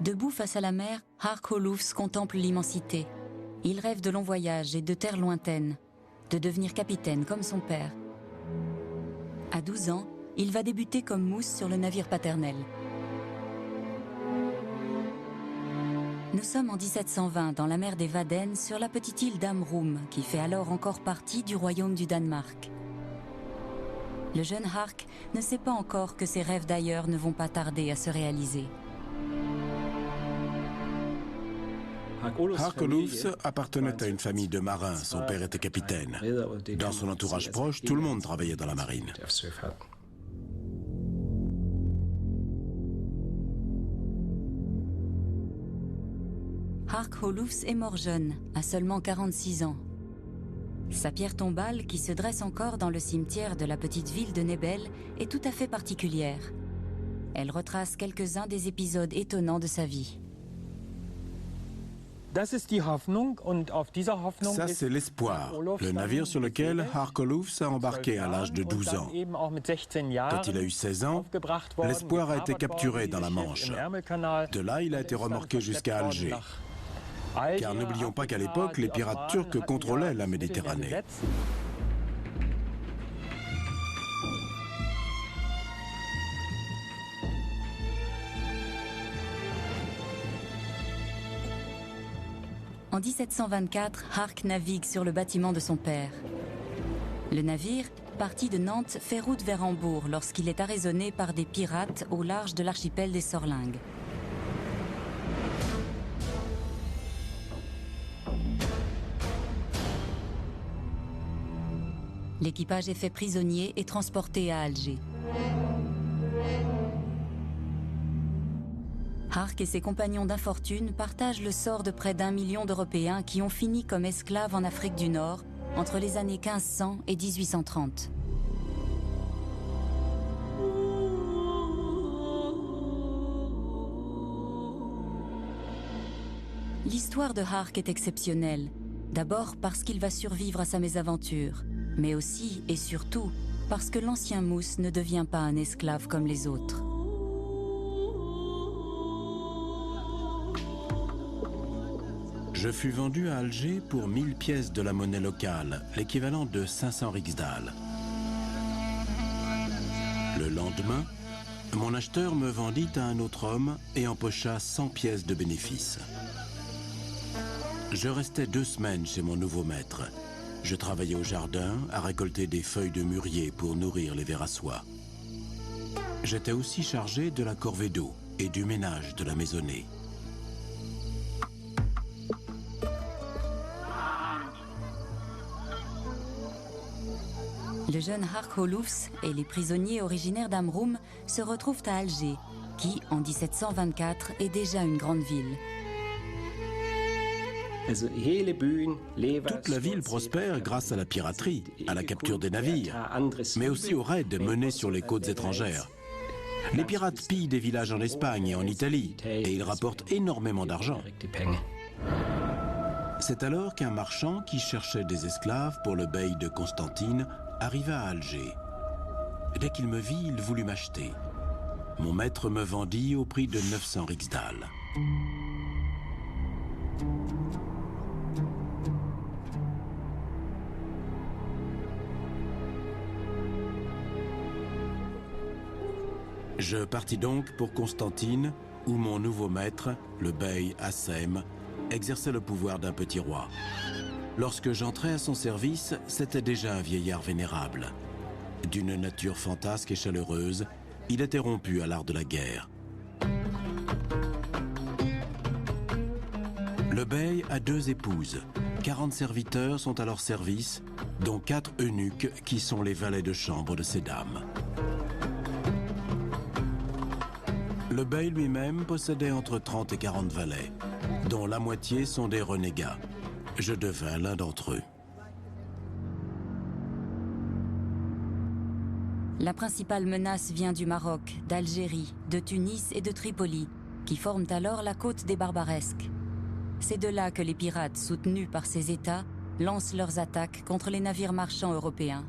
Debout face à la mer, Hark Olufs contemple l'immensité. Il rêve de longs voyages et de terres lointaines, de devenir capitaine comme son père. À 12 ans, il va débuter comme mousse sur le navire paternel. Nous sommes en 1720 dans la mer des Wadden sur la petite île d'Amrum qui fait alors encore partie du royaume du Danemark. Le jeune Hark ne sait pas encore que ses rêves d'ailleurs ne vont pas tarder à se réaliser. Hark Olufs appartenait à une famille de marins, son père était capitaine. Dans son entourage proche, tout le monde travaillait dans la marine. Hark Olufs est mort jeune, à seulement 46 ans. Sa pierre tombale, qui se dresse encore dans le cimetière de la petite ville de Nebel, est tout à fait particulière. Elle retrace quelques-uns des épisodes étonnants de sa vie. Ça, c'est l'Espoir, le navire sur lequel Hark Olufs a embarqué à l'âge de 12 ans. Quand il a eu 16 ans, l'Espoir a été capturé dans la Manche. De là, il a été remorqué jusqu'à Alger. Car n'oublions pas qu'à l'époque, les pirates turcs contrôlaient la Méditerranée. En 1724, Hark navigue sur le bâtiment de son père. Le navire, parti de Nantes, fait route vers Hambourg lorsqu'il est arraisonné par des pirates au large de l'archipel des Sorlingues. L'équipage est fait prisonnier et transporté à Alger. Hark et ses compagnons d'infortune partagent le sort de près d'1 million d'Européens qui ont fini comme esclaves en Afrique du Nord entre les années 1500 et 1830. L'histoire de Hark est exceptionnelle. D'abord parce qu'il va survivre à sa mésaventure, mais aussi et surtout parce que l'ancien mousse ne devient pas un esclave comme les autres. Je fus vendu à Alger pour 1000 pièces de la monnaie locale, l'équivalent de 500 riksdal. Le lendemain, mon acheteur me vendit à un autre homme et empocha 100 pièces de bénéfice. Je restais 2 semaines chez mon nouveau maître. Je travaillais au jardin à récolter des feuilles de mûrier pour nourrir les vers à soie. J'étais aussi chargé de la corvée d'eau et du ménage de la maisonnée. Le jeune Hark Olufs et les prisonniers originaires d'Amrum se retrouvent à Alger, qui, en 1724, est déjà une grande ville. Toute la ville prospère grâce à la piraterie, à la capture des navires, mais aussi aux raids menés sur les côtes étrangères. Les pirates pillent des villages en Espagne et en Italie, et ils rapportent énormément d'argent. C'est alors qu'un marchand qui cherchait des esclaves pour le bey de Constantine arriva à Alger. Dès qu'il me vit, il voulut m'acheter. Mon maître me vendit au prix de 900 riksdal. Je partis donc pour Constantine, où mon nouveau maître, le bey Hassem, exerçait le pouvoir d'un petit roi. Lorsque j'entrai à son service, c'était déjà un vieillard vénérable. D'une nature fantasque et chaleureuse, il était rompu à l'art de la guerre. Le bey a 2 épouses. 40 serviteurs sont à leur service, dont 4 eunuques qui sont les valets de chambre de ces dames. Le bey lui-même possédait entre 30 et 40 valets, dont la moitié sont des renégats. Je devins l'un d'entre eux. La principale menace vient du Maroc, d'Algérie, de Tunis et de Tripoli, qui forment alors la côte des Barbaresques. C'est de là que les pirates, soutenus par ces États, lancent leurs attaques contre les navires marchands européens.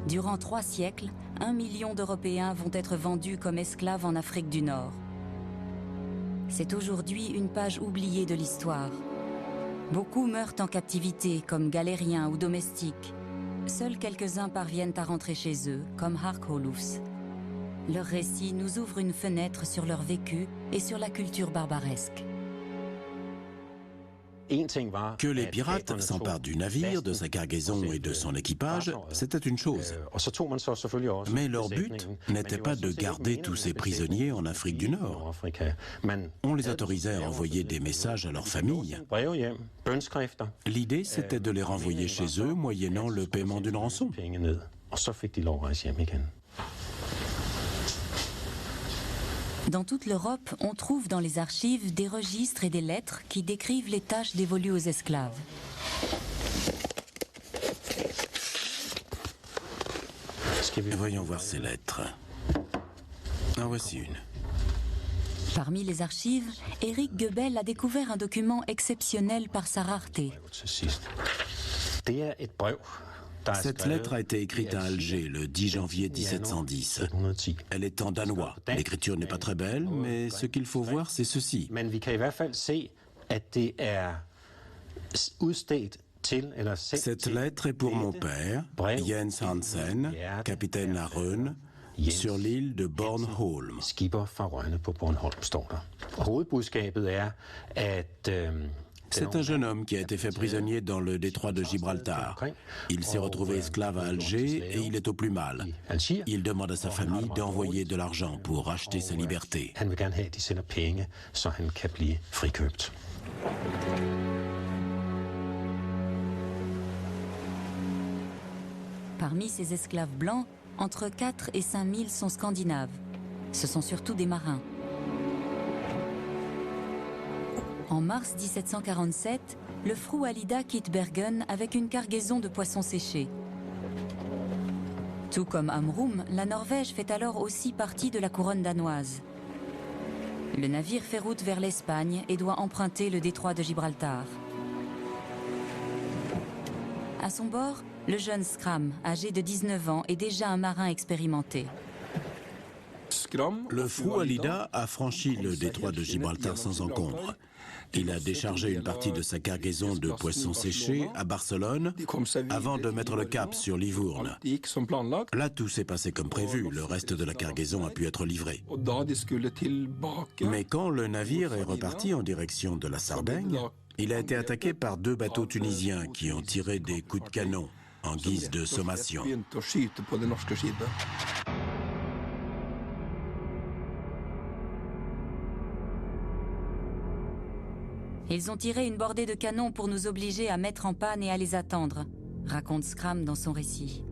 Durant 3 siècles, 1 million d'Européens vont être vendus comme esclaves en Afrique du Nord. C'est aujourd'hui une page oubliée de l'histoire. Beaucoup meurent en captivité, comme galériens ou domestiques. Seuls quelques-uns parviennent à rentrer chez eux, comme Hark Olufs. Leur récit nous ouvre une fenêtre sur leur vécu et sur la culture barbaresque. Que les pirates s'emparent du navire, de sa cargaison et de son équipage, c'était une chose. Mais leur but n'était pas de garder tous ces prisonniers en Afrique du Nord. On les autorisait à envoyer des messages à leurs familles. L'idée, c'était de les renvoyer chez eux moyennant le paiement d'une rançon. Dans toute l'Europe, on trouve dans les archives des registres et des lettres qui décrivent les tâches dévolues aux esclaves. Voyons voir ces lettres. En voici une. Parmi les archives, Éric Goebel a découvert un document exceptionnel par sa rareté. Cette lettre a été écrite à Alger le 10 janvier 1710. Elle est en danois. L'écriture n'est pas très belle, mais ce qu'il faut voir, c'est ceci. Cette lettre est pour mon père, Jens Hansen, capitaine à Røn, sur l'île de Bornholm. C'est un jeune homme qui a été fait prisonnier dans le détroit de Gibraltar. Il s'est retrouvé esclave à Alger et il est au plus mal. Il demande à sa famille d'envoyer de l'argent pour racheter sa liberté. Parmi ces esclaves blancs, entre 4 et 5 000 sont scandinaves. Ce sont surtout des marins. En mars 1747, le Fru Alida quitte Bergen avec une cargaison de poissons séchés. Tout comme Amrum, la Norvège fait alors aussi partie de la couronne danoise. Le navire fait route vers l'Espagne et doit emprunter le détroit de Gibraltar. À son bord, le jeune Skram, âgé de 19 ans, est déjà un marin expérimenté. Le Fru Alida a franchi le détroit de Gibraltar sans encombre. Il a déchargé une partie de sa cargaison de poissons séchés à Barcelone avant de mettre le cap sur Livourne. Là, tout s'est passé comme prévu. Le reste de la cargaison a pu être livré. Mais quand le navire est reparti en direction de la Sardaigne, il a été attaqué par 2 bateaux tunisiens qui ont tiré des coups de canon en guise de sommation. Ils ont tiré une bordée de canons pour nous obliger à mettre en panne et à les attendre, raconte Skram dans son récit.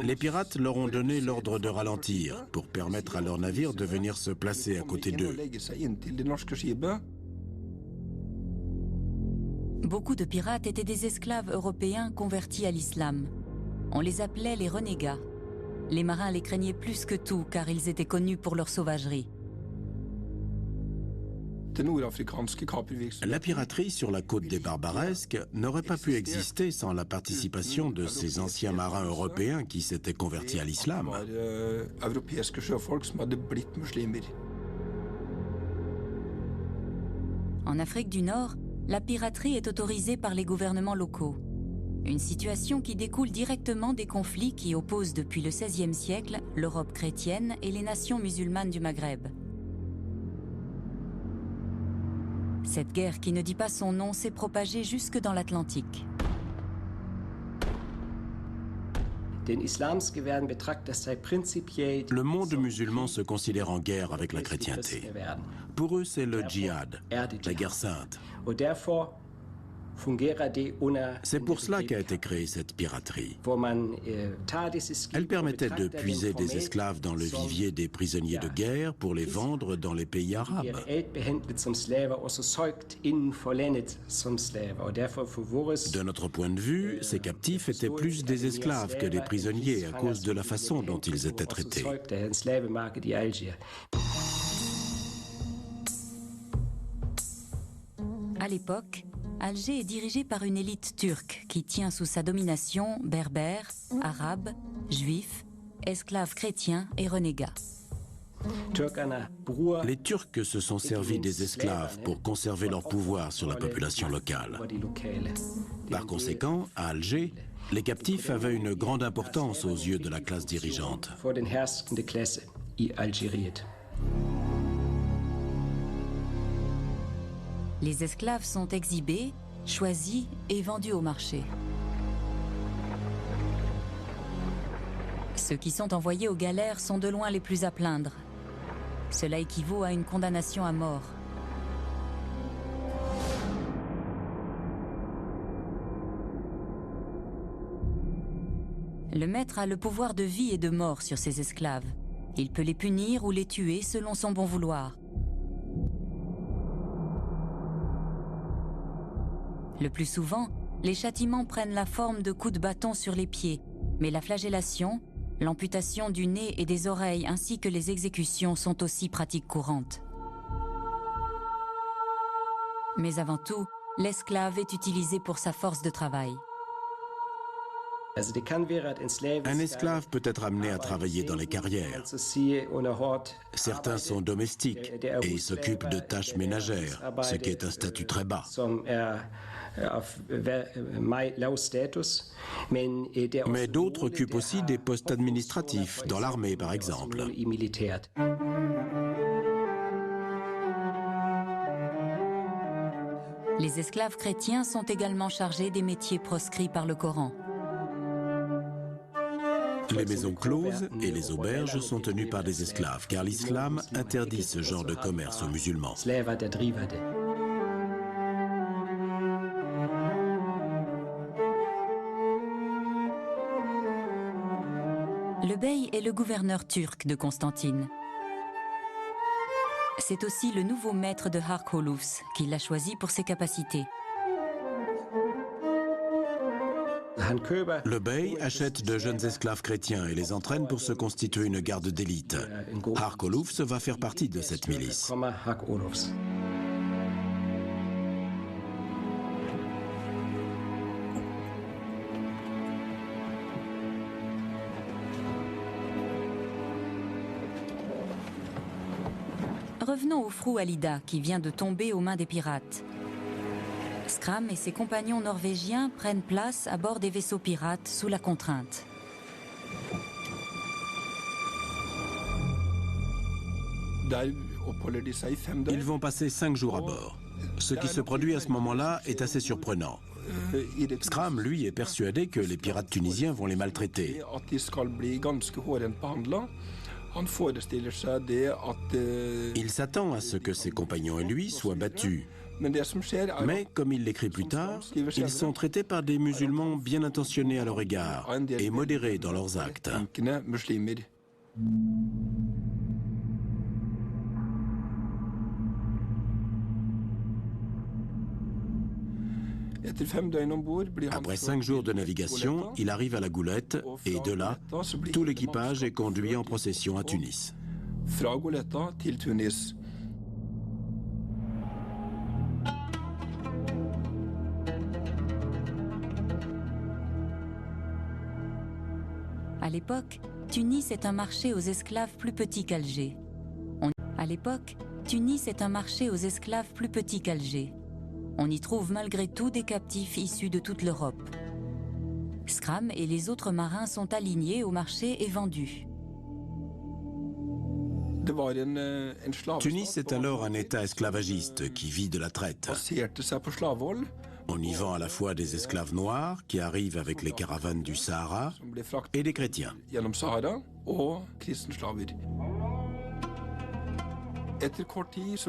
Les pirates leur ont donné l'ordre de ralentir pour permettre à leur navire de venir se placer à côté d'eux. Beaucoup de pirates étaient des esclaves européens convertis à l'islam. On les appelait les renégats. Les marins les craignaient plus que tout car ils étaient connus pour leur sauvagerie. La piraterie sur la côte des Barbaresques n'aurait pas pu exister sans la participation de ces anciens marins européens qui s'étaient convertis à l'islam. En Afrique du Nord, la piraterie est autorisée par les gouvernements locaux. Une situation qui découle directement des conflits qui opposent depuis le XVIe siècle l'Europe chrétienne et les nations musulmanes du Maghreb. Cette guerre qui ne dit pas son nom s'est propagée jusque dans l'Atlantique. Le monde musulman se considère en guerre avec la chrétienté. Pour eux, c'est le djihad, la guerre sainte. C'est pour cela qu'a été créée cette piraterie. Elle permettait de puiser des esclaves dans le vivier des prisonniers de guerre pour les vendre dans les pays arabes. De notre point de vue, ces captifs étaient plus des esclaves que des prisonniers à cause de la façon dont ils étaient traités. À l'époque, Alger est dirigée par une élite turque qui tient sous sa domination berbères, arabes, juifs, esclaves chrétiens et renégats. Les Turcs se sont servis des esclaves pour conserver leur pouvoir sur la population locale. Par conséquent, à Alger, les captifs avaient une grande importance aux yeux de la classe dirigeante. Les esclaves sont exhibés, choisis et vendus au marché. Ceux qui sont envoyés aux galères sont de loin les plus à plaindre. Cela équivaut à une condamnation à mort. Le maître a le pouvoir de vie et de mort sur ses esclaves. Il peut les punir ou les tuer selon son bon vouloir. Le plus souvent, les châtiments prennent la forme de coups de bâton sur les pieds, mais la flagellation, l'amputation du nez et des oreilles ainsi que les exécutions sont aussi pratiques courantes. Mais avant tout, l'esclave est utilisé pour sa force de travail. Un esclave peut être amené à travailler dans les carrières. Certains sont domestiques et s'occupent de tâches ménagères, ce qui est un statut très bas. Mais d'autres occupent aussi des postes administratifs, dans l'armée par exemple. Les esclaves chrétiens sont également chargés des métiers proscrits par le Coran. Les maisons closes et les auberges sont tenues par des esclaves, car l'islam interdit ce genre de commerce aux musulmans. Le bey est le gouverneur turc de Constantine. C'est aussi le nouveau maître de Hark Holoufs qui l'a choisi pour ses capacités. Le bey achète de jeunes esclaves chrétiens et les entraîne pour se constituer une garde d'élite. Hark Holoufs va faire partie de cette milice. Revenons au Fru Alida qui vient de tomber aux mains des pirates. Skram et ses compagnons norvégiens prennent place à bord des vaisseaux pirates sous la contrainte. Ils vont passer 5 jours à bord. Ce qui se produit à ce moment-là est assez surprenant. Skram, lui, est persuadé que les pirates tunisiens vont les maltraiter. Il s'attend à ce que ses compagnons et lui soient battus. Mais, comme il l'écrit plus tard, ils sont traités par des musulmans bien intentionnés à leur égard et modérés dans leurs actes. Après 5 jours de navigation, il arrive à la Goulette et de là, tout l'équipage est conduit en procession à Tunis. À l'époque, Tunis est un marché aux esclaves plus petit qu'Alger. On y trouve malgré tout des captifs issus de toute l'Europe. Skram et les autres marins sont alignés au marché et vendus. Tunis est alors un État esclavagiste qui vit de la traite. On y vend à la fois des esclaves noirs qui arrivent avec les caravanes du Sahara et des chrétiens.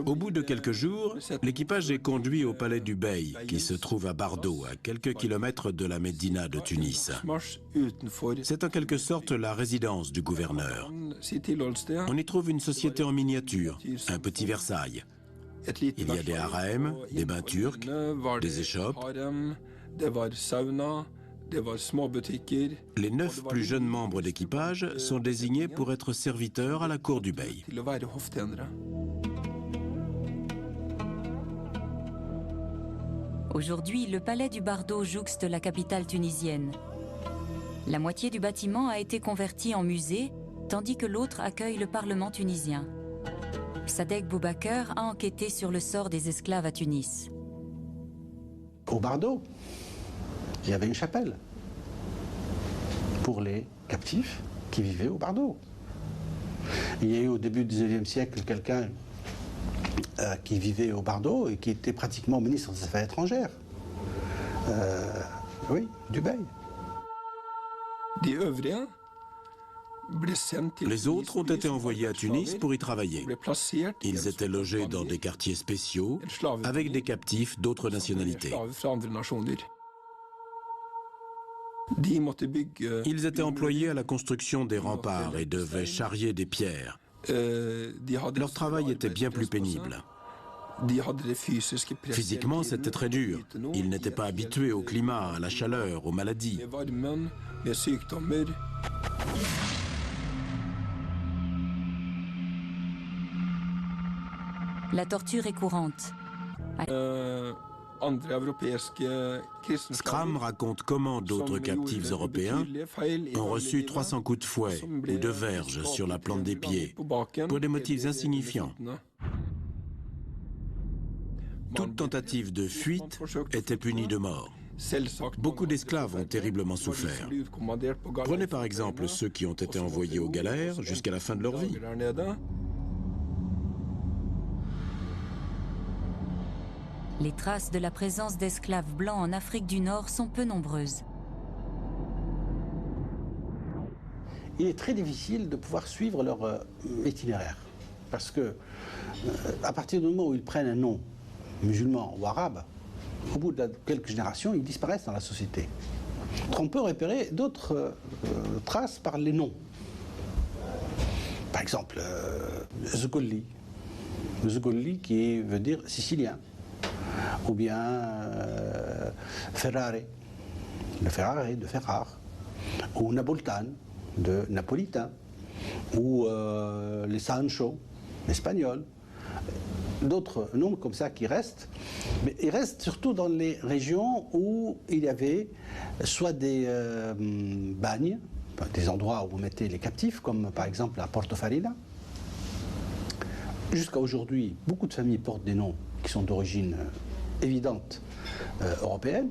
Au bout de quelques jours, l'équipage est conduit au palais du Bey, qui se trouve à Bardo, à quelques kilomètres de la Médina de Tunis. C'est en quelque sorte la résidence du gouverneur. On y trouve une société en miniature, un petit Versailles. Il y a des harems, des bains turcs, des échoppes. Les 9 plus jeunes membres d'équipage sont désignés pour être serviteurs à la cour du Bey. Aujourd'hui, le palais du Bardo jouxte la capitale tunisienne. La moitié du bâtiment a été convertie en musée, tandis que l'autre accueille le Parlement tunisien. Sadek Boubaker a enquêté sur le sort des esclaves à Tunis. Au Bardo, il y avait une chapelle pour les captifs qui vivaient au Bardo. Il y a eu au début du XIXe siècle quelqu'un qui vivait au Bardo et qui était pratiquement ministre des Affaires étrangères. Oui, du Bey. Les autres ont été envoyés à Tunis pour y travailler. Ils étaient logés dans des quartiers spéciaux avec des captifs d'autres nationalités. Ils étaient employés à la construction des remparts et devaient charrier des pierres. Leur travail était bien plus pénible. Physiquement, c'était très dur. Ils n'étaient pas habitués au climat, à la chaleur, aux maladies. La torture est courante. Scram raconte comment d'autres captifs européens ont reçu 300 coups de fouet ou de verge sur la plante des pieds pour des motifs insignifiants. Toute tentative de fuite était punie de mort. Beaucoup d'esclaves ont terriblement souffert. Prenez par exemple ceux qui ont été envoyés aux galères jusqu'à la fin de leur vie. Les traces de la présence d'esclaves blancs en Afrique du Nord sont peu nombreuses. Il est très difficile de pouvoir suivre leur itinéraire. Parce que, à partir du moment où ils prennent un nom musulman ou arabe, au bout de quelques générations, ils disparaissent dans la société. On peut repérer d'autres traces par les noms. Par exemple, Zgolli. Zgolli qui veut dire sicilien. Ou bien Ferrare, le Ferrare de Ferrare. Ou Napolitan, de napolitain. Ou les Sancho, l'espagnol. D'autres noms comme ça qui restent, mais ils restent surtout dans les régions où il y avait soit des bagnes, des endroits où on mettait les captifs, comme par exemple à Portofarina. Jusqu'à aujourd'hui, beaucoup de familles portent des noms qui sont d'origine évidente européenne.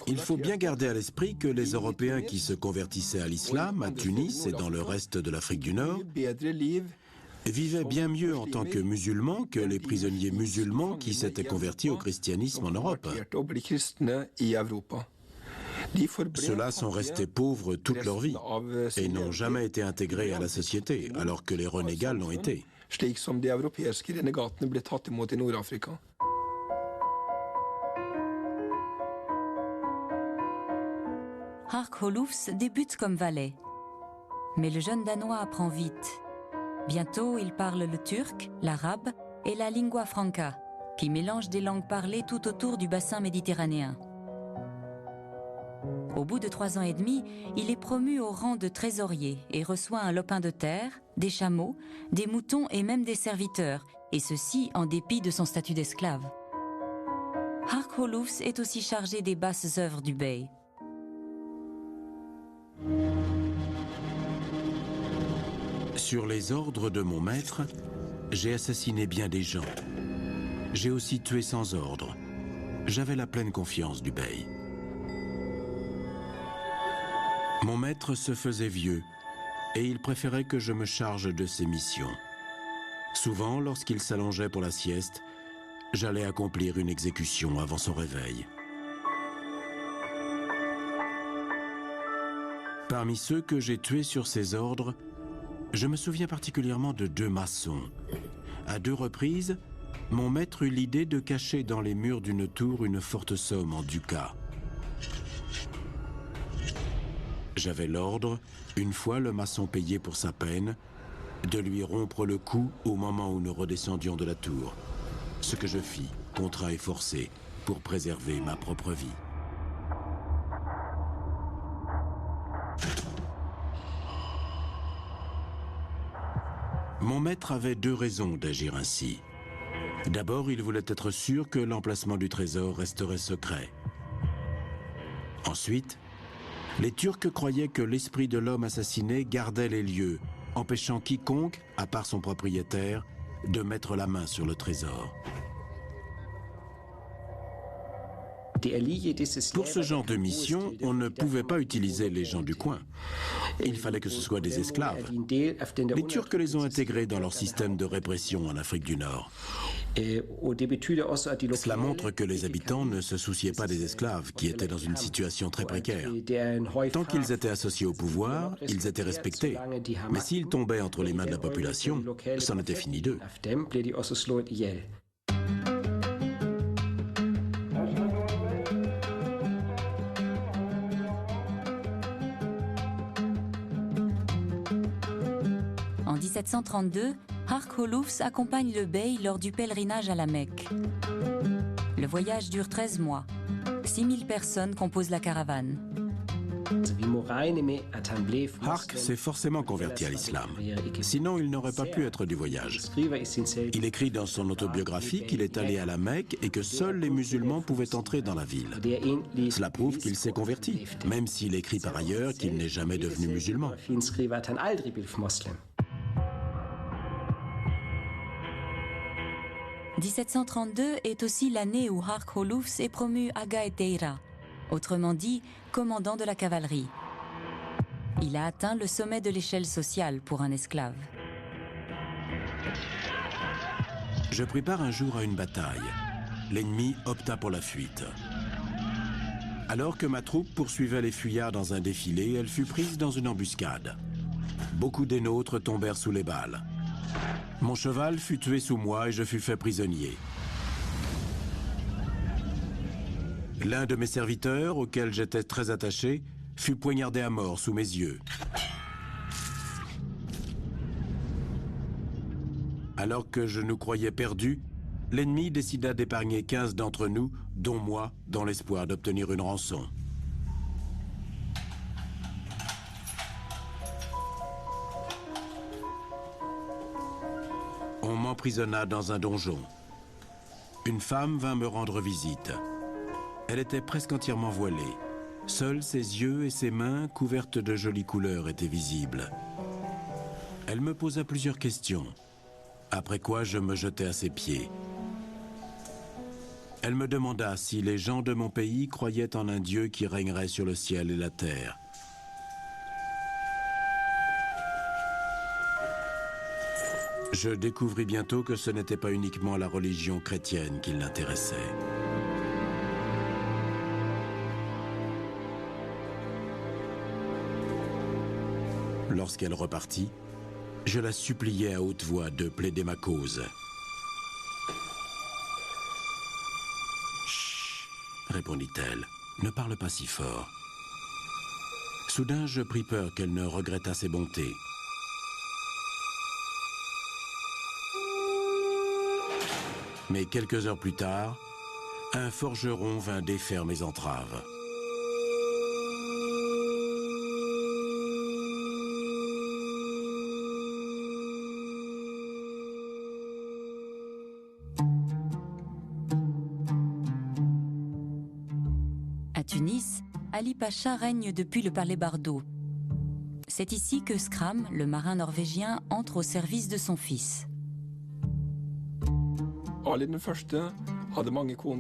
Il faut bien garder à l'esprit que les Européens qui se convertissaient à l'islam, à Tunis et dans le reste de l'Afrique du Nord, vivaient bien mieux en tant que musulmans que les prisonniers musulmans qui s'étaient convertis au christianisme en Europe. Ceux-là sont restés pauvres toute leur vie et n'ont jamais été intégrés à la société, alors que les renégats l'ont été. Hark Holoufs débute comme valet. Mais le jeune Danois apprend vite. Bientôt, il parle le turc, l'arabe et la lingua franca, qui mélange des langues parlées tout autour du bassin méditerranéen. Au bout de 3 ans et demi, il est promu au rang de trésorier et reçoit un lopin de terre, des chameaux, des moutons et même des serviteurs, et ceci en dépit de son statut d'esclave. Hark Holoufs est aussi chargé des basses œuvres du bey. Sur les ordres de mon maître, j'ai assassiné bien des gens. J'ai aussi tué sans ordre. J'avais la pleine confiance du bey. Mon maître se faisait vieux et il préférait que je me charge de ses missions. Souvent, lorsqu'il s'allongeait pour la sieste, j'allais accomplir une exécution avant son réveil. Parmi ceux que j'ai tués sur ses ordres, je me souviens particulièrement de 2 maçons. À 2 reprises, mon maître eut l'idée de cacher dans les murs d'une tour une forte somme en ducats. J'avais l'ordre, une fois le maçon payé pour sa peine, de lui rompre le cou au moment où nous redescendions de la tour. Ce que je fis, contraint et forcé, pour préserver ma propre vie. Mon maître avait deux raisons d'agir ainsi. D'abord, il voulait être sûr que l'emplacement du trésor resterait secret. Ensuite, les Turcs croyaient que l'esprit de l'homme assassiné gardait les lieux, empêchant quiconque, à part son propriétaire, de mettre la main sur le trésor. Pour ce genre de mission, on ne pouvait pas utiliser les gens du coin. Il fallait que ce soient des esclaves. Les Turcs les ont intégrés dans leur système de répression en Afrique du Nord. Cela montre que les habitants ne se souciaient pas des esclaves, qui étaient dans une situation très précaire. Tant qu'ils étaient associés au pouvoir, ils étaient respectés. Mais s'ils tombaient entre les mains de la population, c'en était fini d'eux. En 1732, Hark Holoufs accompagne le bey lors du pèlerinage à la Mecque. Le voyage dure 13 mois. 6000 personnes composent la caravane. Hark s'est forcément converti à l'islam. Sinon, il n'aurait pas pu être du voyage. Il écrit dans son autobiographie qu'il est allé à la Mecque et que seuls les musulmans pouvaient entrer dans la ville. Cela prouve qu'il s'est converti, même s'il écrit par ailleurs qu'il n'est jamais devenu musulman. 1732 est aussi l'année où Hark Holoufs est promu Aga Eteira, autrement dit, commandant de la cavalerie. Il a atteint le sommet de l'échelle sociale pour un esclave. Je prépare un jour à une bataille. L'ennemi opta pour la fuite. Alors que ma troupe poursuivait les fuyards dans un défilé, elle fut prise dans une embuscade. Beaucoup des nôtres tombèrent sous les balles. Mon cheval fut tué sous moi et je fus fait prisonnier. L'un de mes serviteurs, auquel j'étais très attaché, fut poignardé à mort sous mes yeux. Alors que je nous croyais perdus, l'ennemi décida d'épargner 15 d'entre nous, dont moi, dans l'espoir d'obtenir une rançon. On m'emprisonna dans un donjon. Une femme vint me rendre visite. Elle était presque entièrement voilée. Seuls ses yeux et ses mains, couvertes de jolies couleurs, étaient visibles. Elle me posa plusieurs questions, après quoi je me jetai à ses pieds. Elle me demanda si les gens de mon pays croyaient en un Dieu qui régnerait sur le ciel et la terre. Je découvris bientôt que ce n'était pas uniquement la religion chrétienne qui l'intéressait. Lorsqu'elle repartit, je la suppliai à haute voix de plaider ma cause. « Chut !» répondit-elle, « ne parle pas si fort. » Soudain, je pris peur qu'elle ne regrettât ses bontés. Mais quelques heures plus tard, un forgeron vint défaire mes entraves. À Tunis, Ali Pacha règne depuis le palais Bardo. C'est ici que Skram, le marin norvégien, entre au service de son fils.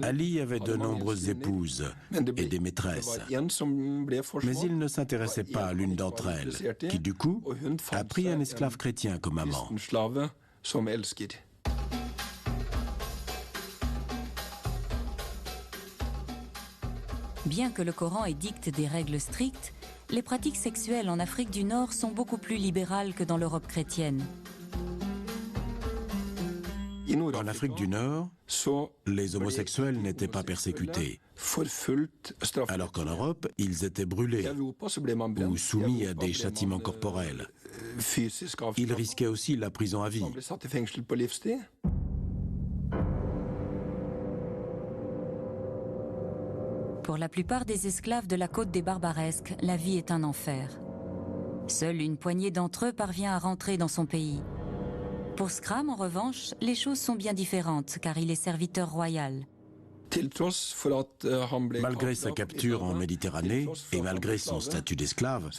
Ali avait de nombreuses épouses et des maîtresses, mais il ne s'intéressait pas à l'une d'entre elles, qui du coup a pris un esclave chrétien comme amant. Bien que le Coran édicte des règles strictes, les pratiques sexuelles en Afrique du Nord sont beaucoup plus libérales que dans l'Europe chrétienne. En Afrique du Nord, les homosexuels n'étaient pas persécutés, alors qu'en Europe, ils étaient brûlés ou soumis à des châtiments corporels. Ils risquaient aussi la prison à vie. Pour la plupart des esclaves de la côte des Barbaresques, la vie est un enfer. Seule une poignée d'entre eux parvient à rentrer dans son pays. Pour Scram, en revanche, les choses sont bien différentes, car il est serviteur royal. Malgré sa capture en Méditerranée et malgré son statut d'esclave,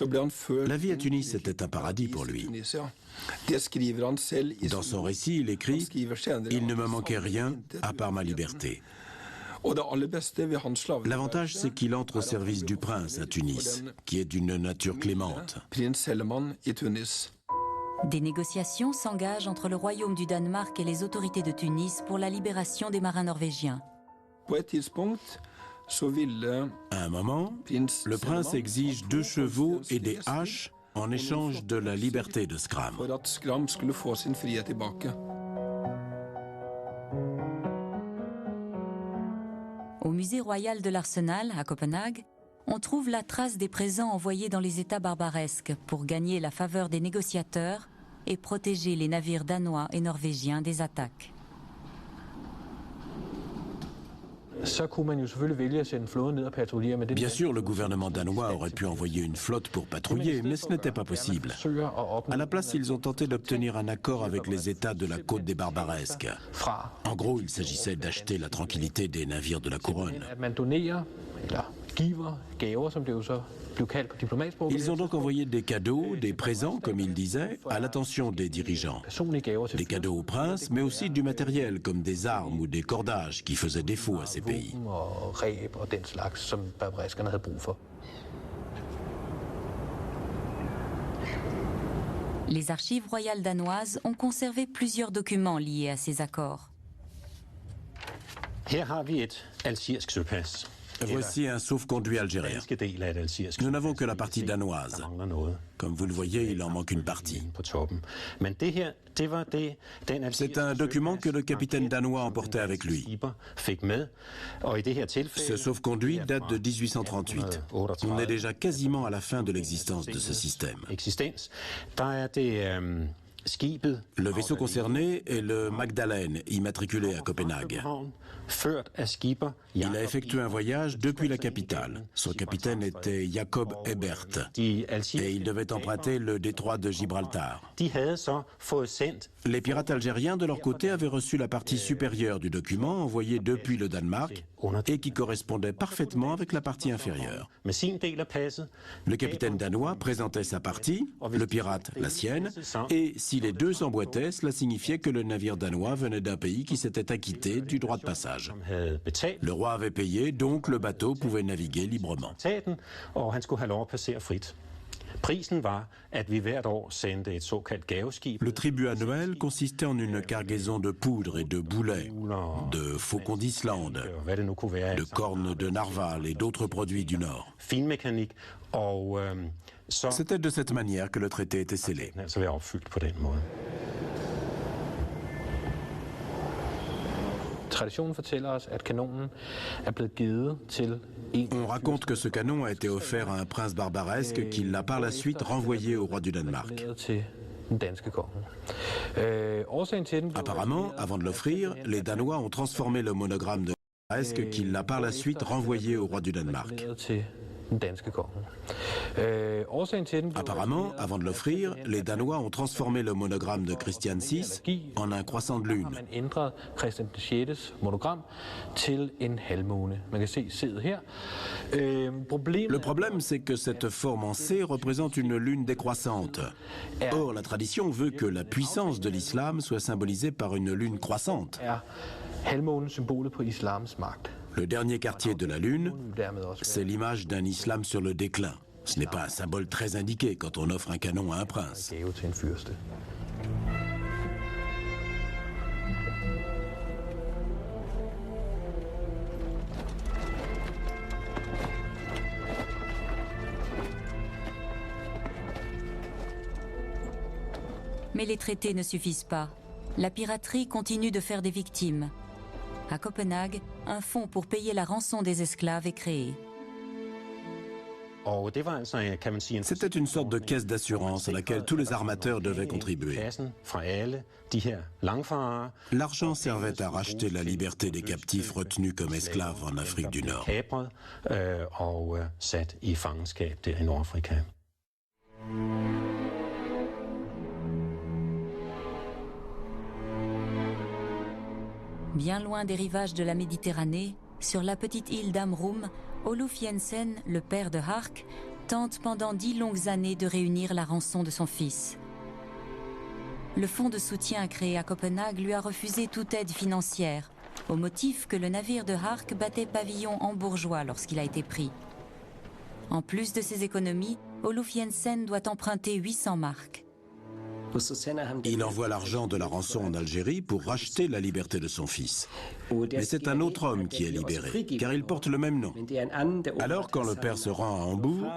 la vie à Tunis était un paradis pour lui. Dans son récit, il écrit « Il ne me manquait rien à part ma liberté ». L'avantage, c'est qu'il entre au service du prince à Tunis, qui est d'une nature clémente. Des négociations s'engagent entre le royaume du Danemark et les autorités de Tunis pour la libération des marins norvégiens. À un moment, le prince exige 2 chevaux et des haches en échange de la liberté de Scram. Au musée royal de l'Arsenal, à Copenhague, on trouve la trace des présents envoyés dans les États barbaresques pour gagner la faveur des négociateurs et protéger les navires danois et norvégiens des attaques. Bien sûr, le gouvernement danois aurait pu envoyer une flotte pour patrouiller, mais ce n'était pas possible. À la place, ils ont tenté d'obtenir un accord avec les États de la côte des Barbaresques. En gros, il s'agissait d'acheter la tranquillité des navires de la couronne. Ils ont donc envoyé des cadeaux, des présents, comme ils disaient, à l'attention des dirigeants. Des cadeaux au prince, mais aussi du matériel, comme des armes ou des cordages qui faisaient défaut à ces pays. Les archives royales danoises ont conservé plusieurs documents liés à ces accords. Voici un sauf-conduit algérien. Nous n'avons que la partie danoise. Comme vous le voyez, il en manque une partie. C'est un document que le capitaine danois emportait avec lui. Ce sauf-conduit date de 1838. On est déjà quasiment à la fin de l'existence de ce système. Le vaisseau concerné est le Magdalene, immatriculé à Copenhague. Il a effectué un voyage depuis la capitale. Son capitaine était Jacob Ebert et il devait emprunter le détroit de Gibraltar. Les pirates algériens, de leur côté, avaient reçu la partie supérieure du document envoyé depuis le Danemark et qui correspondait parfaitement avec la partie inférieure. Le capitaine danois présentait sa partie, le pirate la sienne, et si les deux s'emboîtaient, cela signifiait que le navire danois venait d'un pays qui s'était acquitté du droit de passage. Le roi avait payé, donc le bateau pouvait naviguer librement. Le tribut annuel consistait en une cargaison de poudre et de boulets, de faucons d'Islande, de cornes de narval et d'autres produits du Nord. C'était de cette manière que le traité était scellé. On raconte que ce canon a été offert à un prince barbaresque qui l'a par la suite renvoyé au roi du Danemark. Apparemment, avant de l'offrir, les Danois ont transformé le monogramme de barbaresque qui l'a par la suite renvoyé au roi du Danemark. Apparemment, avant de l'offrir, les Danois ont transformé le monogramme de Christian VI en un croissant de lune. Le problème, c'est que cette forme en C représente une lune décroissante. Or, la tradition veut que la puissance de l'islam soit symbolisée par une lune croissante. Le dernier quartier de la Lune, c'est l'image d'un islam sur le déclin. Ce n'est pas un symbole très indiqué quand on offre un canon à un prince. Mais les traités ne suffisent pas. La piraterie continue de faire des victimes. À Copenhague, un fonds pour payer la rançon des esclaves est créé. C'était une sorte de caisse d'assurance à laquelle tous les armateurs devaient contribuer. L'argent servait à racheter la liberté des captifs retenus comme esclaves en Afrique du Nord. Bien loin des rivages de la Méditerranée, sur la petite île d'Amrum, Oluf Jensen, le père de Hark, tente pendant 10 longues années de réunir la rançon de son fils. Le fonds de soutien créé à Copenhague lui a refusé toute aide financière, au motif que le navire de Hark battait pavillon hambourgeois lorsqu'il a été pris. En plus de ses économies, Oluf Jensen doit emprunter 800 marks. Il envoie l'argent de la rançon en Algérie pour racheter la liberté de son fils. Mais c'est un autre homme qui est libéré, car il porte le même nom. Alors, quand le père se rend à Hambourg,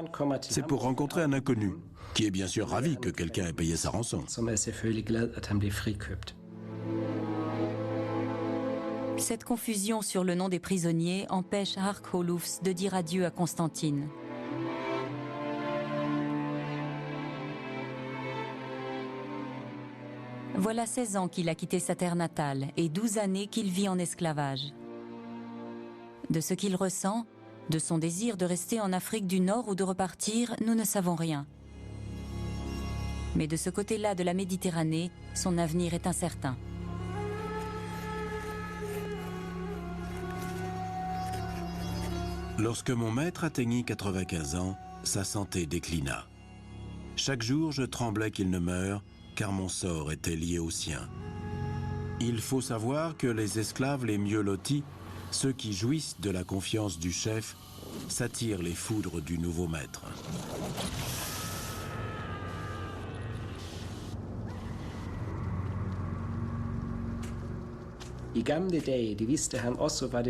c'est pour rencontrer un inconnu, qui est bien sûr ravi que quelqu'un ait payé sa rançon. Cette confusion sur le nom des prisonniers empêche Hark Olufs de dire adieu à Constantine. Voilà 16 ans qu'il a quitté sa terre natale et 12 années qu'il vit en esclavage. De ce qu'il ressent, de son désir de rester en Afrique du Nord ou de repartir, nous ne savons rien. Mais de ce côté-là de la Méditerranée, son avenir est incertain. Lorsque mon maître atteignit 95 ans, sa santé déclina. Chaque jour, je tremblais qu'il ne meure, car mon sort était lié au sien. Il faut savoir que les esclaves les mieux lotis, ceux qui jouissent de la confiance du chef, s'attirent les foudres du nouveau maître.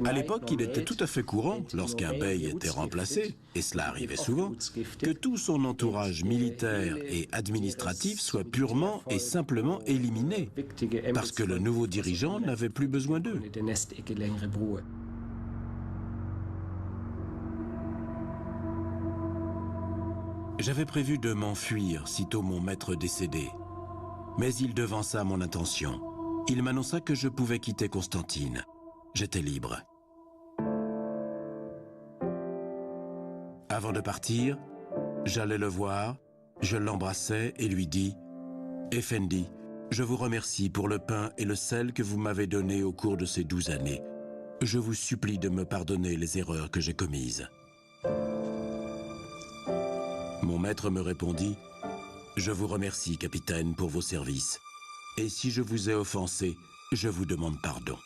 À l'époque, il était tout à fait courant, lorsqu'un bey était remplacé, et cela arrivait souvent, que tout son entourage militaire et administratif soit purement et simplement éliminé, parce que le nouveau dirigeant n'avait plus besoin d'eux. J'avais prévu de m'enfuir sitôt mon maître décédé, mais il devança mon intention. Il m'annonça que je pouvais quitter Constantine. J'étais libre. Avant de partir, j'allais le voir, je l'embrassai et lui dis « Effendi, je vous remercie pour le pain et le sel que vous m'avez donnés au cours de ces 12 années. Je vous supplie de me pardonner les erreurs que j'ai commises. » Mon maître me répondit « Je vous remercie, capitaine, pour vos services. Et si je vous ai offensé, je vous demande pardon. »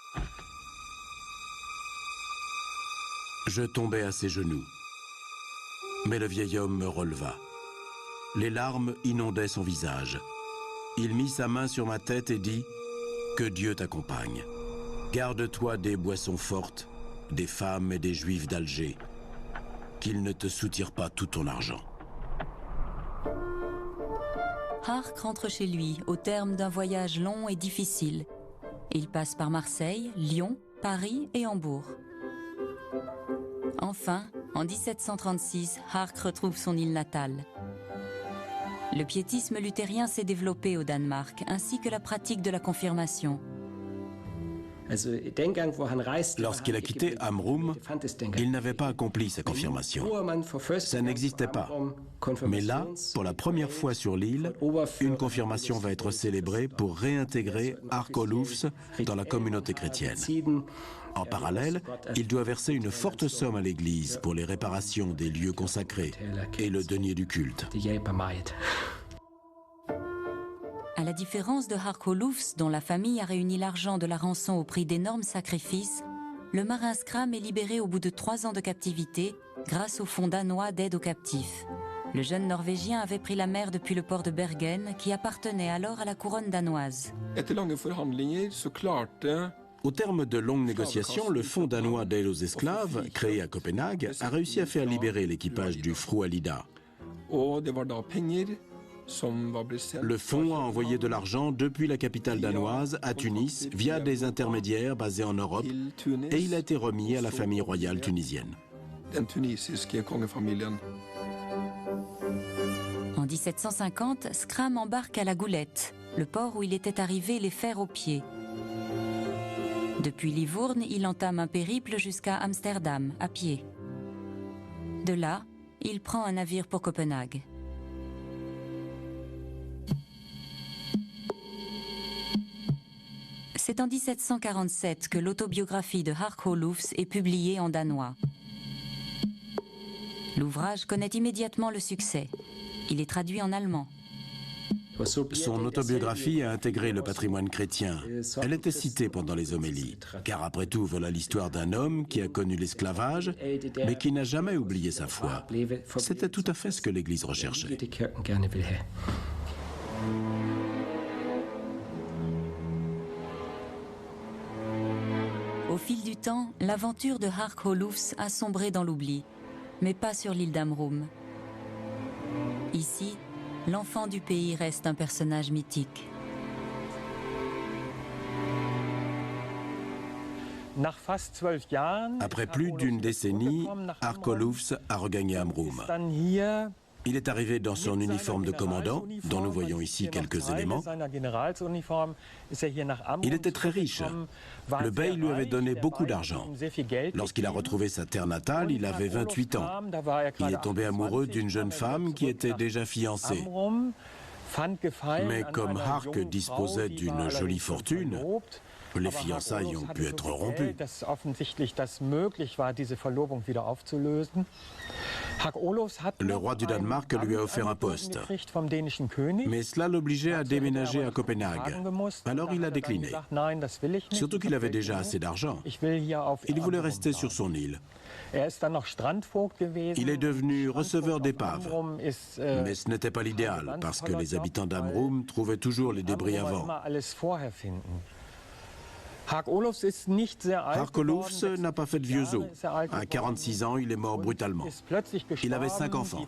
Je tombai à ses genoux. Mais le vieil homme me releva. Les larmes inondaient son visage. Il mit sa main sur ma tête et dit « Que Dieu t'accompagne. Garde-toi des boissons fortes, des femmes et des juifs d'Alger. Qu'ils ne te soutirent pas tout ton argent. » Hark rentre chez lui au terme d'un voyage long et difficile. Il passe par Marseille, Lyon, Paris et Hambourg. Enfin, en 1736, Hark retrouve son île natale. Le piétisme luthérien s'est développé au Danemark, ainsi que la pratique de la confirmation. Lorsqu'il a quitté Amrum, il n'avait pas accompli sa confirmation. Ça n'existait pas. Mais là, pour la première fois sur l'île, une confirmation va être célébrée pour réintégrer Hark Olufs dans la communauté chrétienne. En parallèle, il doit verser une forte somme à l'Église pour les réparations des lieux consacrés et le denier du culte. À la différence de Hark Olufs, dont la famille a réuni l'argent de la rançon au prix d'énormes sacrifices, le marin Skram est libéré au bout de 3 ans de captivité grâce au fonds danois d'aide aux captifs. Le jeune Norvégien avait pris la mer depuis le port de Bergen, qui appartenait alors à la couronne danoise. Au terme de longues négociations, le fonds danois d'aide aux esclaves, créé à Copenhague, a réussi à faire libérer l'équipage du Fru Alida. Le fonds a envoyé de l'argent depuis la capitale danoise à Tunis via des intermédiaires basés en Europe et il a été remis à la famille royale tunisienne. En 1750, Scram embarque à la Goulette, le port où il était arrivé les fers aux pieds. Depuis Livourne, il entame un périple jusqu'à Amsterdam, à pied. De là, il prend un navire pour Copenhague. C'est en 1747 que l'autobiographie de Hark Olufs est publiée en danois. L'ouvrage connaît immédiatement le succès. Il est traduit en allemand. Son autobiographie a intégré le patrimoine chrétien. Elle était citée pendant les homélies, car après tout, voilà l'histoire d'un homme qui a connu l'esclavage, mais qui n'a jamais oublié sa foi. C'était tout à fait ce que l'Église recherchait. Au fil du temps, l'aventure de Hark Olufs a sombré dans l'oubli, mais pas sur l'île d'Amrum. Ici, l'enfant du pays reste un personnage mythique. Après plus d'une décennie, Hark Olufs a regagné Amrum. Il est arrivé dans son uniforme de commandant, dont nous voyons ici quelques éléments. Il était très riche. Le bey lui avait donné beaucoup d'argent. Lorsqu'il a retrouvé sa terre natale, il avait 28 ans. Il est tombé amoureux d'une jeune femme qui était déjà fiancée. Mais comme Hark disposait d'une jolie fortune, les fiançailles ont pu être rompues. Le roi du Danemark lui a offert un poste, mais cela l'obligeait à déménager à Copenhague. Alors il a décliné, surtout qu'il avait déjà assez d'argent. Il voulait rester sur son île. Il est devenu receveur d'épaves, mais ce n'était pas l'idéal, parce que les habitants d'Amrum trouvaient toujours les débris avant. Hark Olufs n'a pas fait de vieux os. À 46 ans, il est mort brutalement. Il avait 5 enfants.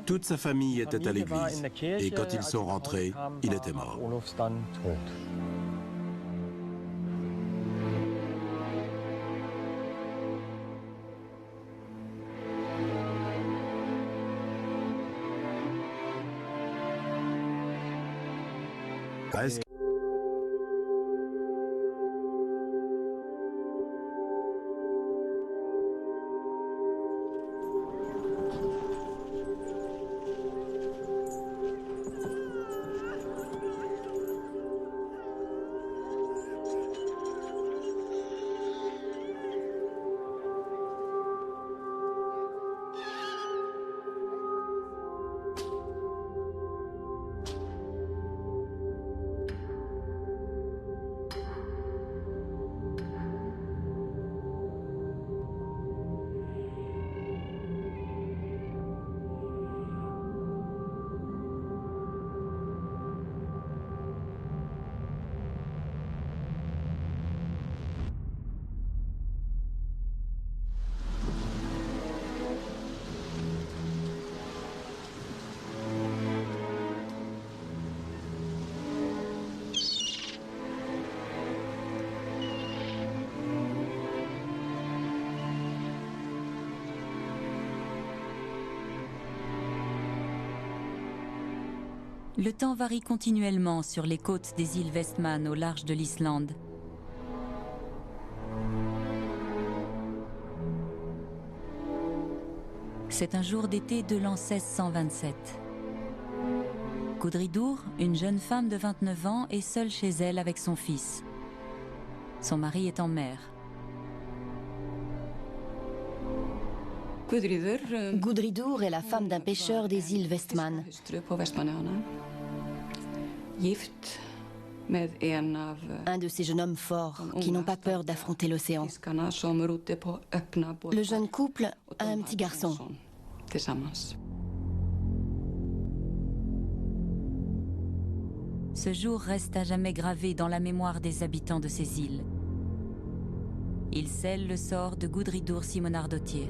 Toute sa famille était à l'église. Et quand ils sont rentrés, il était mort. Presque. Le temps varie continuellement sur les côtes des îles Westman au large de l'Islande. C'est un jour d'été de l'an 1627. Gudridur, une jeune femme de 29 ans, est seule chez elle avec son fils. Son mari est en mer. Gudridur est la femme d'un pêcheur des îles Westman. Un de ces jeunes hommes forts qui n'ont pas peur d'affronter l'océan. Le jeune couple a un petit garçon. Ce jour reste à jamais gravé dans la mémoire des habitants de ces îles. Il scelle le sort de Gudridur Simonardottir.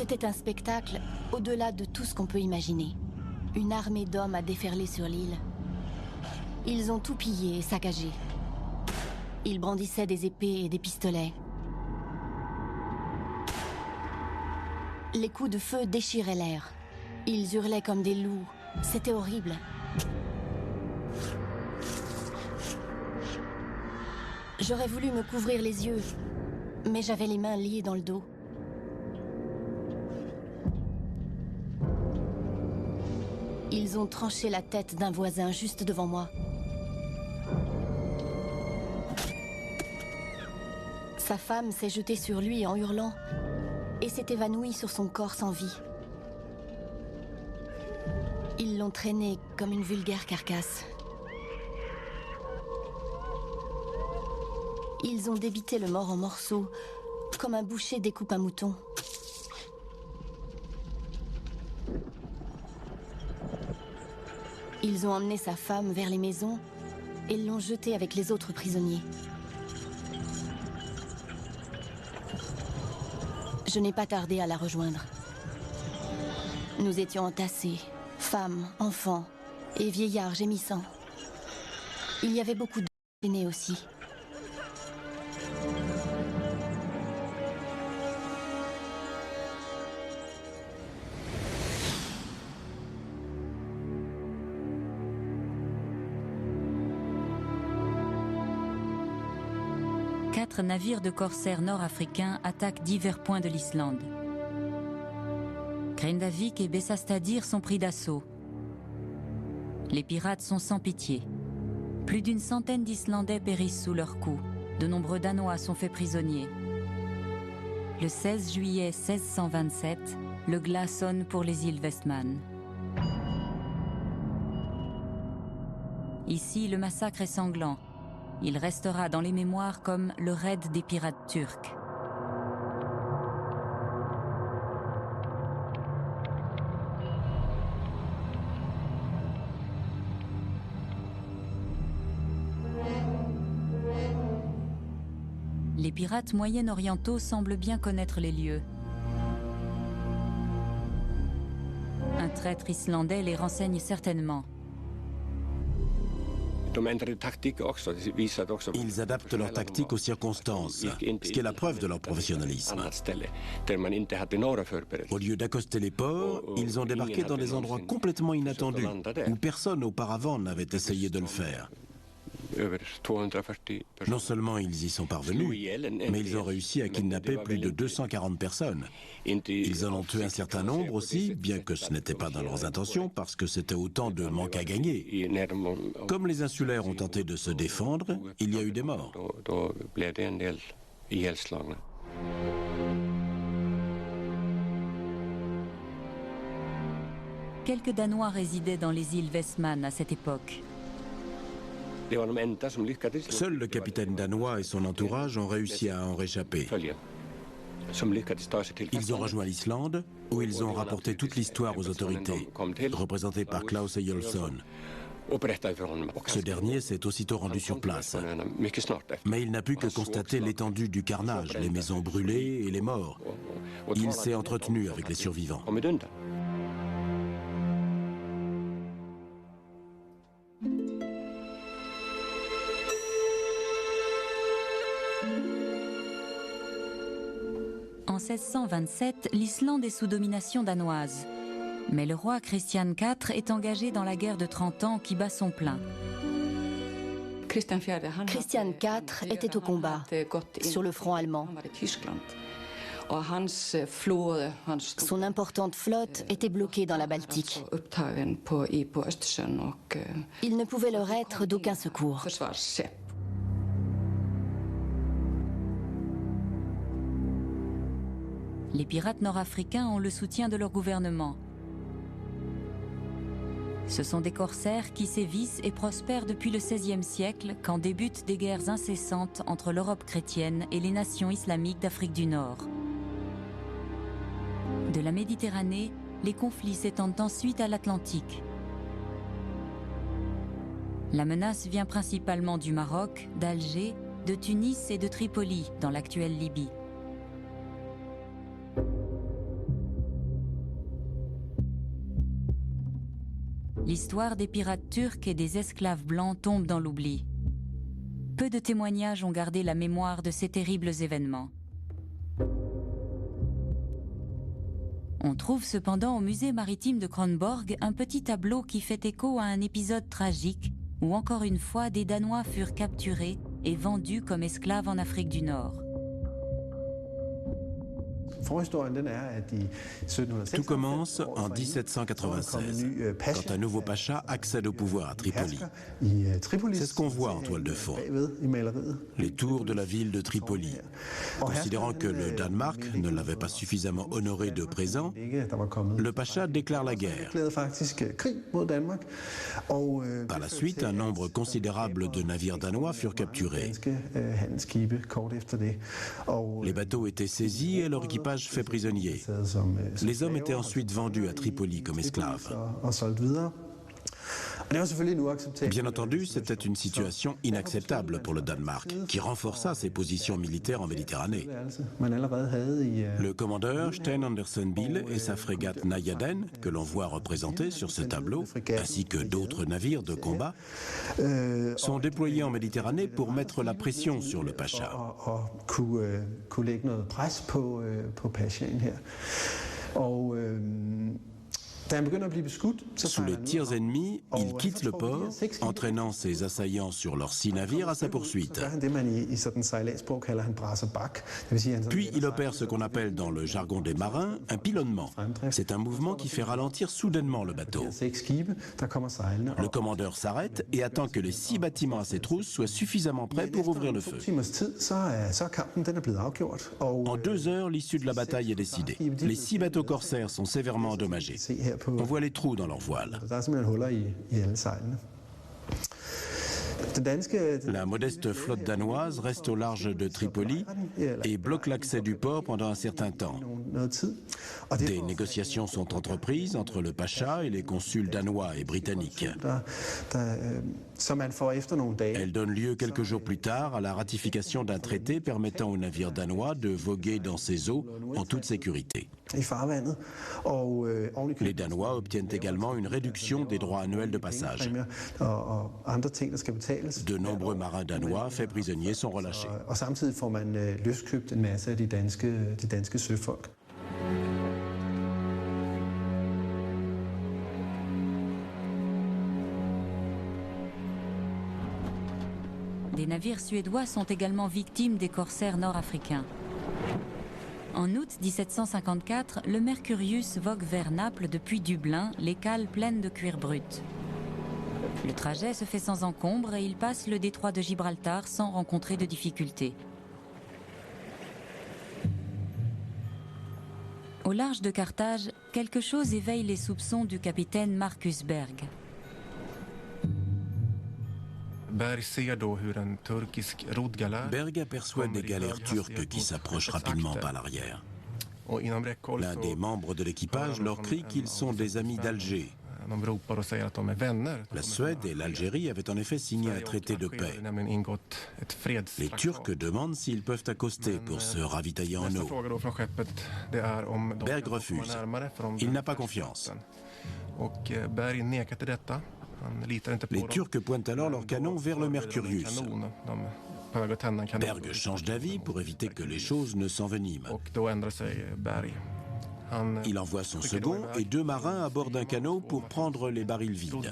C'était un spectacle au-delà de tout ce qu'on peut imaginer. Une armée d'hommes a déferlé sur l'île. Ils ont tout pillé et saccagé. Ils brandissaient des épées et des pistolets. Les coups de feu déchiraient l'air. Ils hurlaient comme des loups. C'était horrible. J'aurais voulu me couvrir les yeux, mais j'avais les mains liées dans le dos. Ils ont tranché la tête d'un voisin juste devant moi. Sa femme s'est jetée sur lui en hurlant et s'est évanouie sur son corps sans vie. Ils l'ont traîné comme une vulgaire carcasse. Ils ont débité le mort en morceaux, comme un boucher découpe un mouton. Ils ont emmené sa femme vers les maisons et l'ont jetée avec les autres prisonniers. Je n'ai pas tardé à la rejoindre. Nous étions entassés, femmes, enfants et vieillards gémissants. Il y avait beaucoup de aînés aussi. Quatre navires de corsaires nord-africains attaquent divers points de l'Islande. Grindavik et Bessastaðir sont pris d'assaut. Les pirates sont sans pitié. Plus d'une centaine d'Islandais périssent sous leurs coups. De nombreux Danois sont faits prisonniers. Le 16 juillet 1627, le glas sonne pour les îles Westman. Ici, le massacre est sanglant. Il restera dans les mémoires comme le raid des pirates turcs. Les pirates moyen-orientaux semblent bien connaître les lieux. Un traître islandais les renseigne certainement. Ils adaptent leur tactique aux circonstances, ce qui est la preuve de leur professionnalisme. Au lieu d'accoster les ports, ils ont débarqué dans des endroits complètement inattendus, où personne auparavant n'avait essayé de le faire. Non seulement ils y sont parvenus, mais ils ont réussi à kidnapper plus de 240 personnes. Ils en ont tué un certain nombre aussi, bien que ce n'était pas dans leurs intentions, parce que c'était autant de manque à gagner. Comme les insulaires ont tenté de se défendre, il y a eu des morts. Quelques Danois résidaient dans les îles Westman à cette époque. Seul le capitaine danois et son entourage ont réussi à en réchapper. Ils ont rejoint l'Islande, où ils ont rapporté toute l'histoire aux autorités, représentées par Klaus Eyjolfsson. Ce dernier s'est aussitôt rendu sur place. Mais il n'a pu que constater l'étendue du carnage, les maisons brûlées et les morts. Il s'est entretenu avec les survivants. En 1627, l'Islande est sous domination danoise. Mais le roi Christian IV est engagé dans la guerre de 30 ans qui bat son plein. Christian IV était au combat, sur le front allemand. Son importante flotte était bloquée dans la Baltique. Il ne pouvait leur être d'aucun secours. Les pirates nord-africains ont le soutien de leur gouvernement. Ce sont des corsaires qui sévissent et prospèrent depuis le XVIe siècle, quand débutent des guerres incessantes entre l'Europe chrétienne et les nations islamiques d'Afrique du Nord. De la Méditerranée, les conflits s'étendent ensuite à l'Atlantique. La menace vient principalement du Maroc, d'Alger, de Tunis et de Tripoli, dans l'actuelle Libye. L'histoire des pirates turcs et des esclaves blancs tombe dans l'oubli. Peu de témoignages ont gardé la mémoire de ces terribles événements. On trouve cependant au musée maritime de Kronborg un petit tableau qui fait écho à un épisode tragique où encore une fois des Danois furent capturés et vendus comme esclaves en Afrique du Nord. Tout commence en 1796, quand un nouveau pacha accède au pouvoir à Tripoli. C'est ce qu'on voit en toile de fond, les tours de la ville de Tripoli. Considérant que le Danemark ne l'avait pas suffisamment honoré de présent, le pacha déclare la guerre. Par la suite, un nombre considérable de navires danois furent capturés. Les bateaux étaient saisis et leur équipage fait prisonnier. Les hommes étaient ensuite vendus à Tripoli comme esclaves. Bien entendu, c'était une situation inacceptable pour le Danemark, qui renforça ses positions militaires en Méditerranée. Le commandeur Stein Andersen Bille et sa frégate Najaden, que l'on voit représentée sur ce tableau, ainsi que d'autres navires de combat, sont déployés en Méditerranée pour mettre la pression sur le pacha. Sous les tirs ennemis, il quitte le port, entraînant ses assaillants sur leurs 6 navires à sa poursuite. Puis il opère ce qu'on appelle dans le jargon des marins un pilonnement. C'est un mouvement qui fait ralentir soudainement le bateau. Le commandeur s'arrête et attend que les 6 bâtiments à ses trousses soient suffisamment prêts pour ouvrir le feu. En 2 heures, l'issue de la bataille est décidée. Les 6 bateaux corsaires sont sévèrement endommagés. On voit les trous dans leurs voiles. La modeste flotte danoise reste au large de Tripoli et bloque l'accès du port pendant un certain temps. Des négociations sont entreprises entre le pacha et les consuls danois et britanniques. Elles donnent lieu quelques jours plus tard à la ratification d'un traité permettant aux navires danois de voguer dans ces eaux en toute sécurité. Les Danois obtiennent également une réduction des droits annuels de passage. De nombreux marins danois faits prisonniers sont relâchés. Des navires suédois sont également victimes des corsaires nord-africains. En août 1754, le Mercurius vogue vers Naples depuis Dublin, les cales pleines de cuir brut. Le trajet se fait sans encombre et il passe le détroit de Gibraltar sans rencontrer de difficultés. Au large de Carthage, quelque chose éveille les soupçons du capitaine Marcus Berg. Berg aperçoit des galères turques qui s'approchent rapidement par l'arrière. L'un des membres de l'équipage leur crie qu'ils sont des amis d'Alger. La Suède et l'Algérie avaient en effet signé un traité de paix. Les Turcs demandent s'ils peuvent accoster pour se ravitailler en eau. Berg refuse. Il n'a pas confiance. Les Turcs pointent alors leurs canons vers le Mercurius. Berg change d'avis pour éviter que les choses ne s'enveniment. Il envoie son second et 2 marins à bord d'un canot pour prendre les barils vides.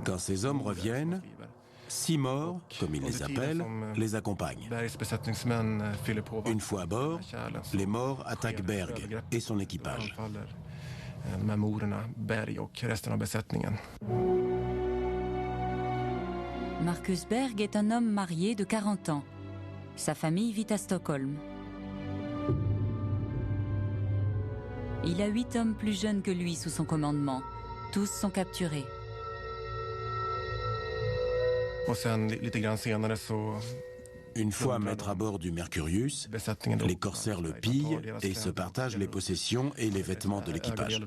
Quand ces hommes reviennent, 6 morts, comme ils les appellent, les accompagnent. Une fois à bord, les morts attaquent Berg et son équipage. Marcus Berg est un homme marié de 40 ans. Sa famille vit à Stockholm. Il a 8 hommes plus jeunes que lui sous son commandement. Tous sont capturés. Une fois maître à bord du Mercurius, les corsaires le pillent et se partagent les possessions et les vêtements de l'équipage.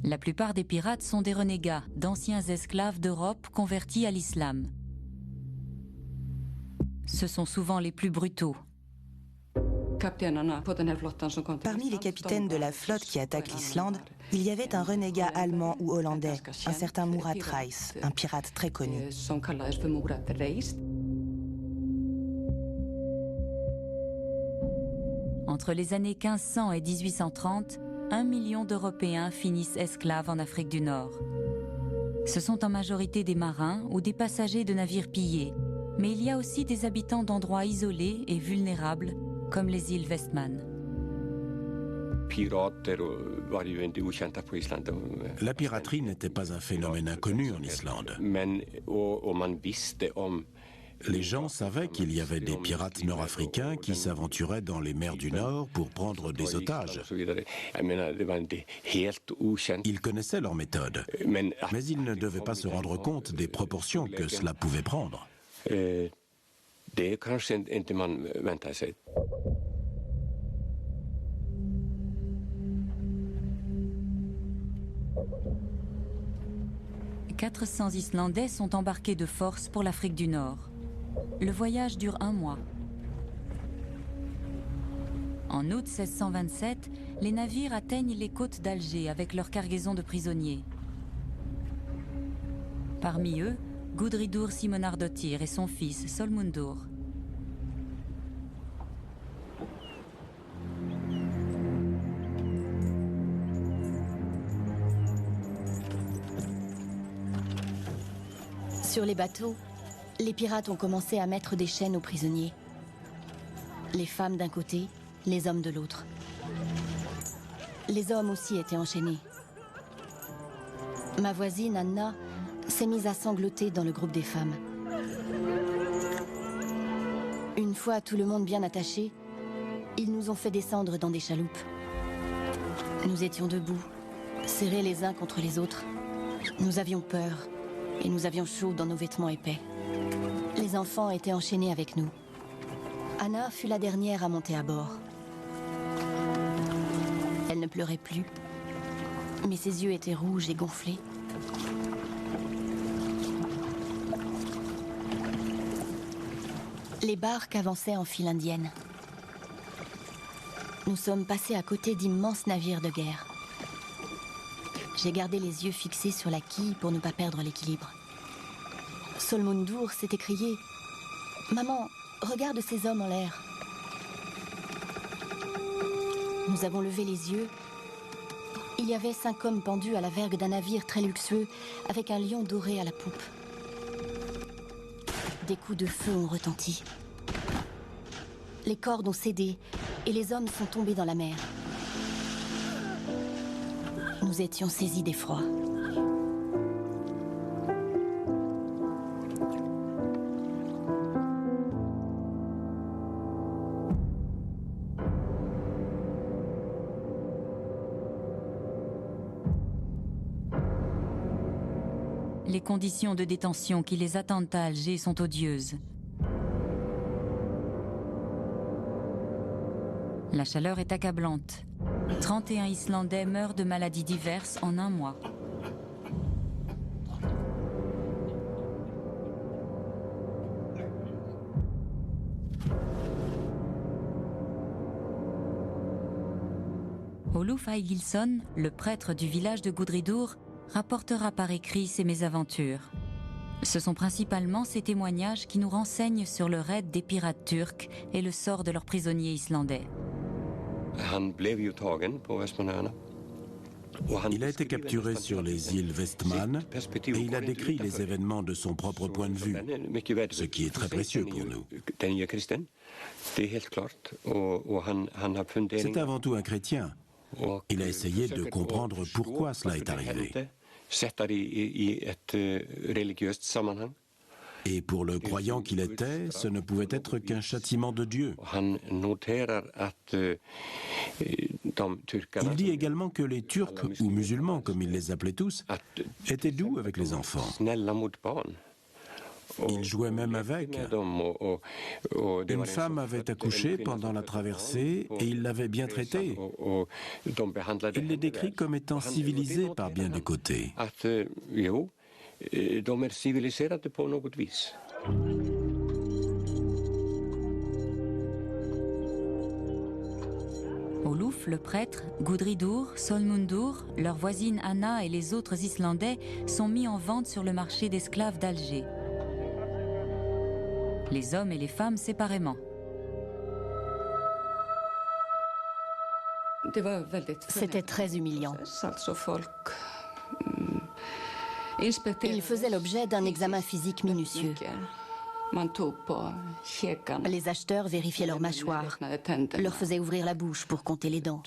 La plupart des pirates sont des renégats, d'anciens esclaves d'Europe convertis à l'islam. Ce sont souvent les plus brutaux. Parmi les capitaines de la flotte qui attaquent l'Islande, il y avait un renégat allemand ou hollandais, un certain Murat Reis, un pirate très connu. Entre les années 1500 et 1830, 1 million d'Européens finissent esclaves en Afrique du Nord. Ce sont en majorité des marins ou des passagers de navires pillés, mais il y a aussi des habitants d'endroits isolés et vulnérables, comme les îles Westman. La piraterie n'était pas un phénomène inconnu en Islande. Les gens savaient qu'il y avait des pirates nord-africains qui s'aventuraient dans les mers du Nord pour prendre des otages. Ils connaissaient leur méthode, mais ils ne devaient pas se rendre compte des proportions que cela pouvait prendre. « 400 Islandais sont embarqués de force pour l'Afrique du Nord. Le voyage dure 1 mois. En août 1627, les navires atteignent les côtes d'Alger avec leur cargaison de prisonniers. Parmi eux, Gudridur Simonardottir et son fils Solmundur. Sur les bateaux, les pirates ont commencé à mettre des chaînes aux prisonniers. Les femmes d'un côté, les hommes de l'autre. Les hommes aussi étaient enchaînés. Ma voisine, Anna, s'est mise à sangloter dans le groupe des femmes. Une fois tout le monde bien attaché, ils nous ont fait descendre dans des chaloupes. Nous étions debout, serrés les uns contre les autres. Nous avions peur et nous avions chaud dans nos vêtements épais. Les enfants étaient enchaînés avec nous. Anna fut la dernière à monter à bord. Elle ne pleurait plus, mais ses yeux étaient rouges et gonflés. Les barques avançaient en file indienne. Nous sommes passés à côté d'immenses navires de guerre. J'ai gardé les yeux fixés sur la quille pour ne pas perdre l'équilibre. Solmundur s'est écrié « Maman, regarde ces hommes en l'air !» Nous avons levé les yeux. Il y avait 5 hommes pendus à la vergue d'un navire très luxueux avec un lion doré à la poupe. Des coups de feu ont retenti. Les cordes ont cédé et les hommes sont tombés dans la mer. Nous étions saisis d'effroi. Les conditions de détention qui les attendent à Alger sont odieuses. La chaleur est accablante. 31 Islandais meurent de maladies diverses en 1 mois. Oluf Aigilsson, le prêtre du village de Gudridur, rapportera par écrit ses mésaventures. Ce sont principalement ces témoignages qui nous renseignent sur le raid des pirates turcs et le sort de leurs prisonniers islandais. Il a été capturé sur les îles Westman et il a décrit les événements de son propre point de vue, ce qui est très précieux pour nous. C'est avant tout un chrétien. Il a essayé de comprendre pourquoi cela est arrivé. Et pour le croyant qu'il était, ce ne pouvait être qu'un châtiment de Dieu. Il dit également que les Turcs, ou musulmans comme il les appelait tous, étaient doux avec les enfants. Il jouait même avec. Une femme avait accouché pendant la traversée et il l'avait bien traitée. Il les décrit comme étant civilisés par bien des côtés. Au Louf, le prêtre, Gudridur, Solmundur, leur voisine Anna et les autres Islandais sont mis en vente sur le marché d'esclaves d'Alger. Les hommes et les femmes séparément. C'était très humiliant. Ils faisaient l'objet d'un examen physique minutieux. Les acheteurs vérifiaient leur mâchoire, leur faisaient ouvrir la bouche pour compter les dents.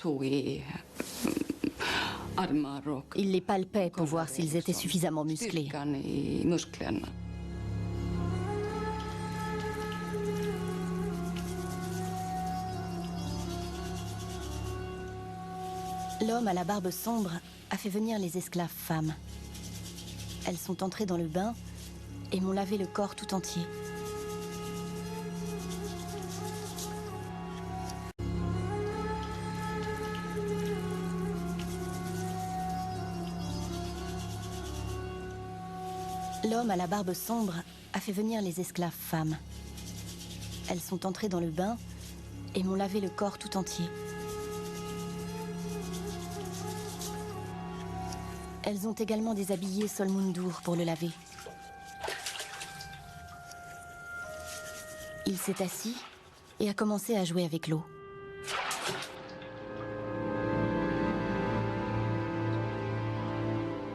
Ils les palpaient pour voir s'ils étaient suffisamment musclés. L'homme à la barbe sombre a fait venir les esclaves femmes. Elles sont entrées dans le bain et m'ont lavé le corps tout entier. L'homme à la barbe sombre a fait venir les esclaves femmes. Elles sont entrées dans le bain et m'ont lavé le corps tout entier. Elles ont également déshabillé Solmundur pour le laver. Il s'est assis et a commencé à jouer avec l'eau.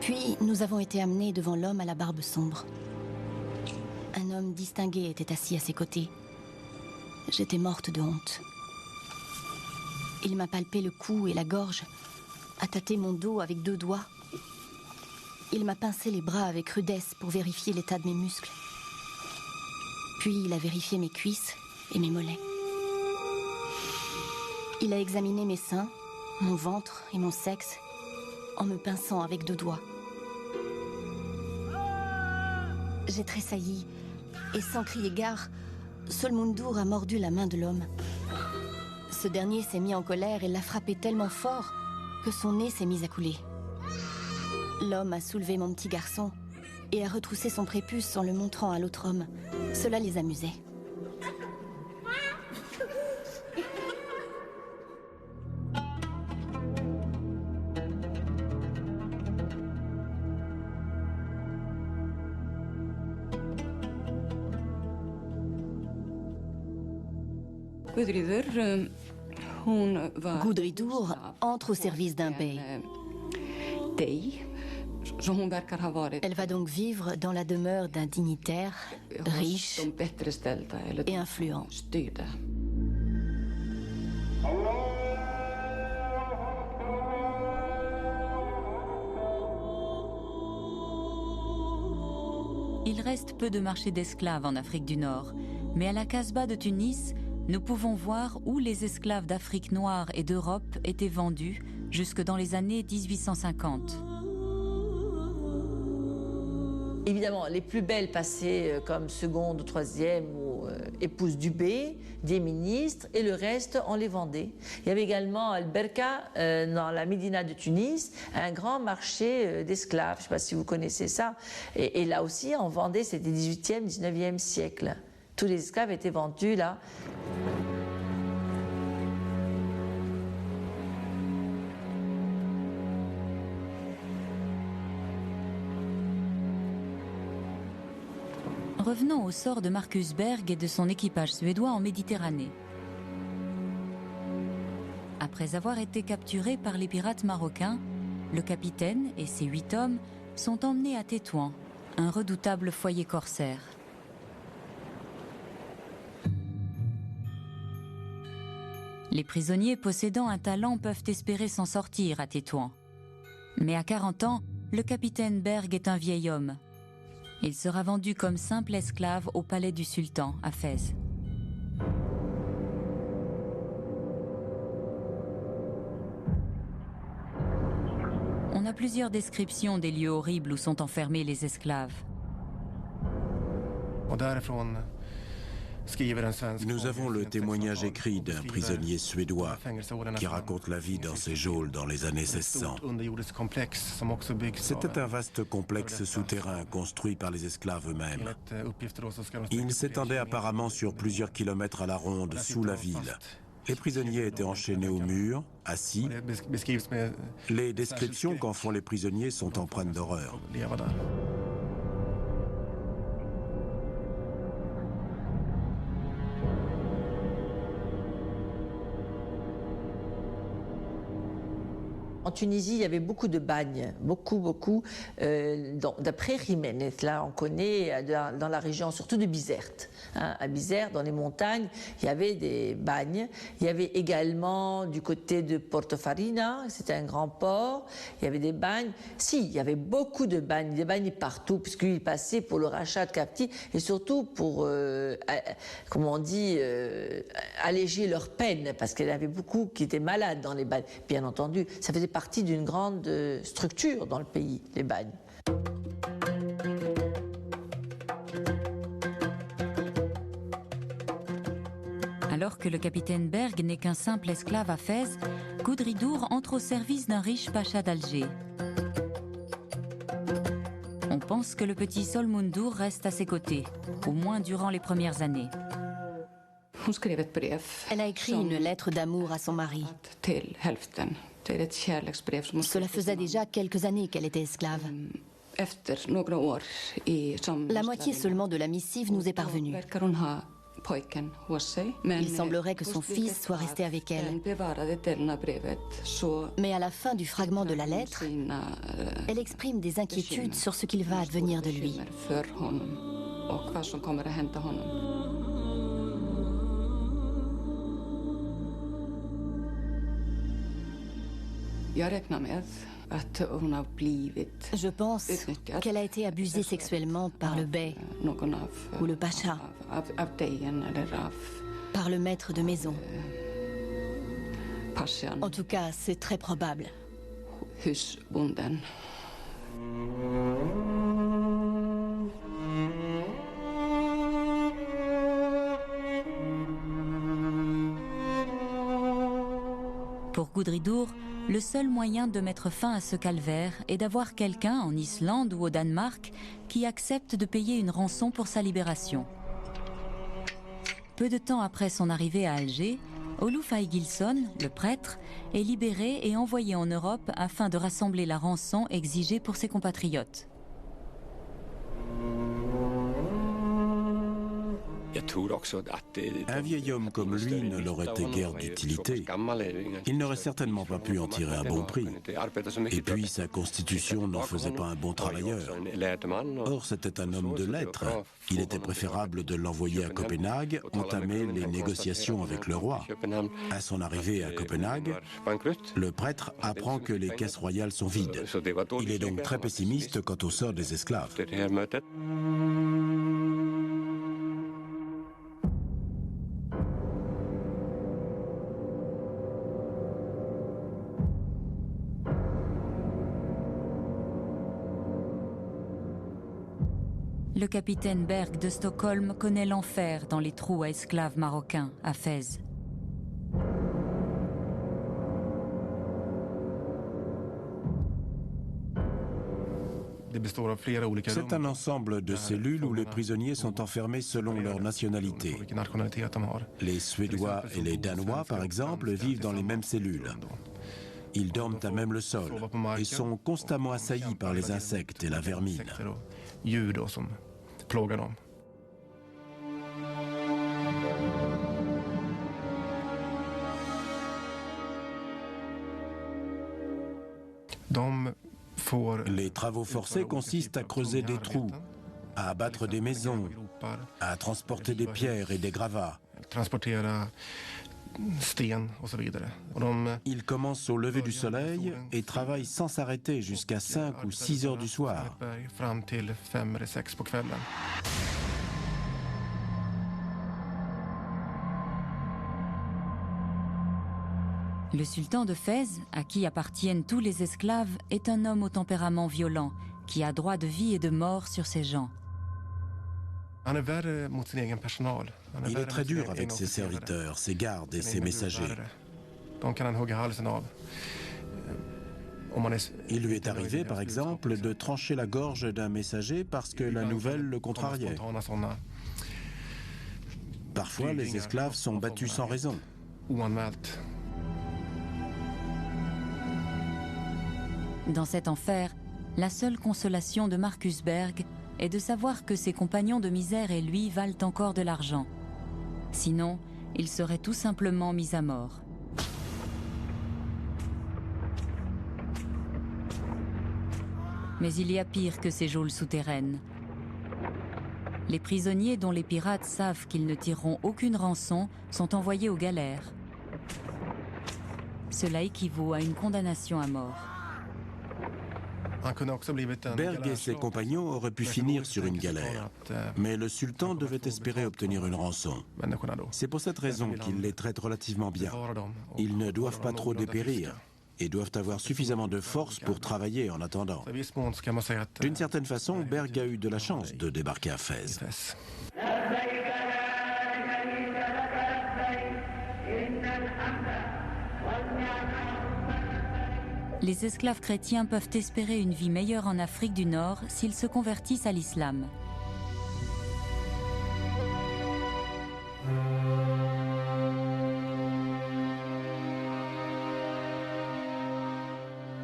Puis, nous avons été amenés devant l'homme à la barbe sombre. Un homme distingué était assis à ses côtés. J'étais morte de honte. Il m'a palpé le cou et la gorge, a tâté mon dos avec 2 doigts. Il m'a pincé les bras avec rudesse pour vérifier l'état de mes muscles. Puis il a vérifié mes cuisses et mes mollets. Il a examiné mes seins, mon ventre et mon sexe en me pinçant avec 2 doigts. J'ai tressailli et sans crier gare, Solmundur a mordu la main de l'homme. Ce dernier s'est mis en colère et l'a frappé tellement fort que son nez s'est mis à couler. L'homme a soulevé mon petit garçon et a retroussé son prépuce en le montrant à l'autre homme. Cela les amusait. Gudridur entre au service d'un bey. Elle va donc vivre dans la demeure d'un dignitaire, riche et influent. Il reste peu de marchés d'esclaves en Afrique du Nord, mais à la Casbah de Tunis, nous pouvons voir où les esclaves d'Afrique noire et d'Europe étaient vendus jusque dans les années 1850. Évidemment, les plus belles passaient comme seconde, troisième ou épouse du bey, des ministres, et le reste, on les vendait. Il y avait également à Al-Berka, dans la Médina de Tunis, un grand marché d'esclaves. Je ne sais pas si vous connaissez ça. Et là aussi, on vendait, c'était 18e, 19e siècle. Tous les esclaves étaient vendus là. Revenons au sort de Marcus Berg et de son équipage suédois en Méditerranée. Après avoir été capturés par les pirates marocains, le capitaine et ses 8 hommes sont emmenés à Tétouan, un redoutable foyer corsaire. Les prisonniers possédant un talent peuvent espérer s'en sortir à Tétouan. Mais à 40 ans, le capitaine Berg est un vieil homme. Il sera vendu comme simple esclave au palais du sultan à Fès. On a plusieurs descriptions des lieux horribles où sont enfermés les esclaves. Nous avons le témoignage écrit d'un prisonnier suédois qui raconte la vie dans ces geôles dans les années 1600. C'était un vaste complexe souterrain construit par les esclaves eux-mêmes. Il s'étendait apparemment sur plusieurs kilomètres à la ronde sous la ville. Les prisonniers étaient enchaînés au mur, assis. Les descriptions qu'en font les prisonniers sont empreintes d'horreur. En Tunisie, il y avait beaucoup de bagnes, beaucoup. D'après Jiménez, là, on connaît dans la région, surtout de Bizerte. Hein, à Bizerte, dans les montagnes, il y avait des bagnes. Il y avait également du côté de Portofarina, c'était un grand port. Il y avait des bagnes. Si, il y avait beaucoup de bagnes, des bagnes partout, puisqu'ils passaient pour le rachat de captifs et surtout pour, comment on dit, alléger leur peine, parce qu'il y en avait beaucoup qui étaient malades dans les bagnes. Bien entendu, ça faisait partie d'une grande structure dans le pays, les bagnes. Alors que le capitaine Berg n'est qu'un simple esclave à Fès, Gudridur entre au service d'un riche pacha d'Alger. On pense que le petit Solmundur reste à ses côtés, au moins durant les premières années. Elle a écrit une lettre d'amour à son mari. Cela faisait déjà quelques années qu'elle était esclave. La moitié seulement de la missive nous est parvenue. Il semblerait que son fils soit resté avec elle. Mais à la fin du fragment de la lettre, elle exprime des inquiétudes sur ce qu'il va advenir de lui. Je pense qu'elle a été abusée sexuellement par le bey ou le pacha, par le maître de maison. En tout cas, c'est très probable. Pour Gudridur, le seul moyen de mettre fin à ce calvaire est d'avoir quelqu'un en Islande ou au Danemark qui accepte de payer une rançon pour sa libération. Peu de temps après son arrivée à Alger, Oluf Aigilsson, le prêtre, est libéré et envoyé en Europe afin de rassembler la rançon exigée pour ses compatriotes. Un vieil homme comme lui ne leur était guère d'utilité. Il n'aurait certainement pas pu en tirer un bon prix. Et puis sa constitution n'en faisait pas un bon travailleur. Or, c'était un homme de lettres. Il était préférable de l'envoyer à Copenhague entamer les négociations avec le roi. À son arrivée à Copenhague, le prêtre apprend que les caisses royales sont vides. Il est donc très pessimiste quant au sort des esclaves. Le capitaine Berg de Stockholm connaît l'enfer dans les trous à esclaves marocains à Fès. C'est un ensemble de cellules où les prisonniers sont enfermés selon leur nationalité. Les Suédois et les Danois, par exemple, vivent dans les mêmes cellules. Ils dorment à même le sol et sont constamment assaillis par les insectes et la vermine. Les travaux forcés consistent à creuser des trous, à abattre des maisons, à transporter des pierres et des gravats. Ils commencent au lever du soleil et travaillent sans s'arrêter jusqu'à 5 ou 6 heures du soir. Le sultan de Fès, à qui appartiennent tous les esclaves, est un homme au tempérament violent, qui a droit de vie et de mort sur ses gens. Il est très dur avec ses serviteurs, ses gardes et ses messagers. Il lui est arrivé, par exemple, de trancher la gorge d'un messager parce que la nouvelle le contrariait. Parfois, les esclaves sont battus sans raison. Dans cet enfer, la seule consolation de Marcus Berg est de savoir que ses compagnons de misère et lui valent encore de l'argent. Sinon, il serait tout simplement mis à mort. Mais il y a pire que ces geôles souterraines. Les prisonniers dont les pirates savent qu'ils ne tireront aucune rançon sont envoyés aux galères. Cela équivaut à une condamnation à mort. Berg et ses compagnons auraient pu finir sur une galère, mais le sultan devait espérer obtenir une rançon. C'est pour cette raison qu'il les traite relativement bien. Ils ne doivent pas trop dépérir et doivent avoir suffisamment de force pour travailler en attendant. D'une certaine façon, Berg a eu de la chance de débarquer à Fès. Les esclaves chrétiens peuvent espérer une vie meilleure en Afrique du Nord s'ils se convertissent à l'islam.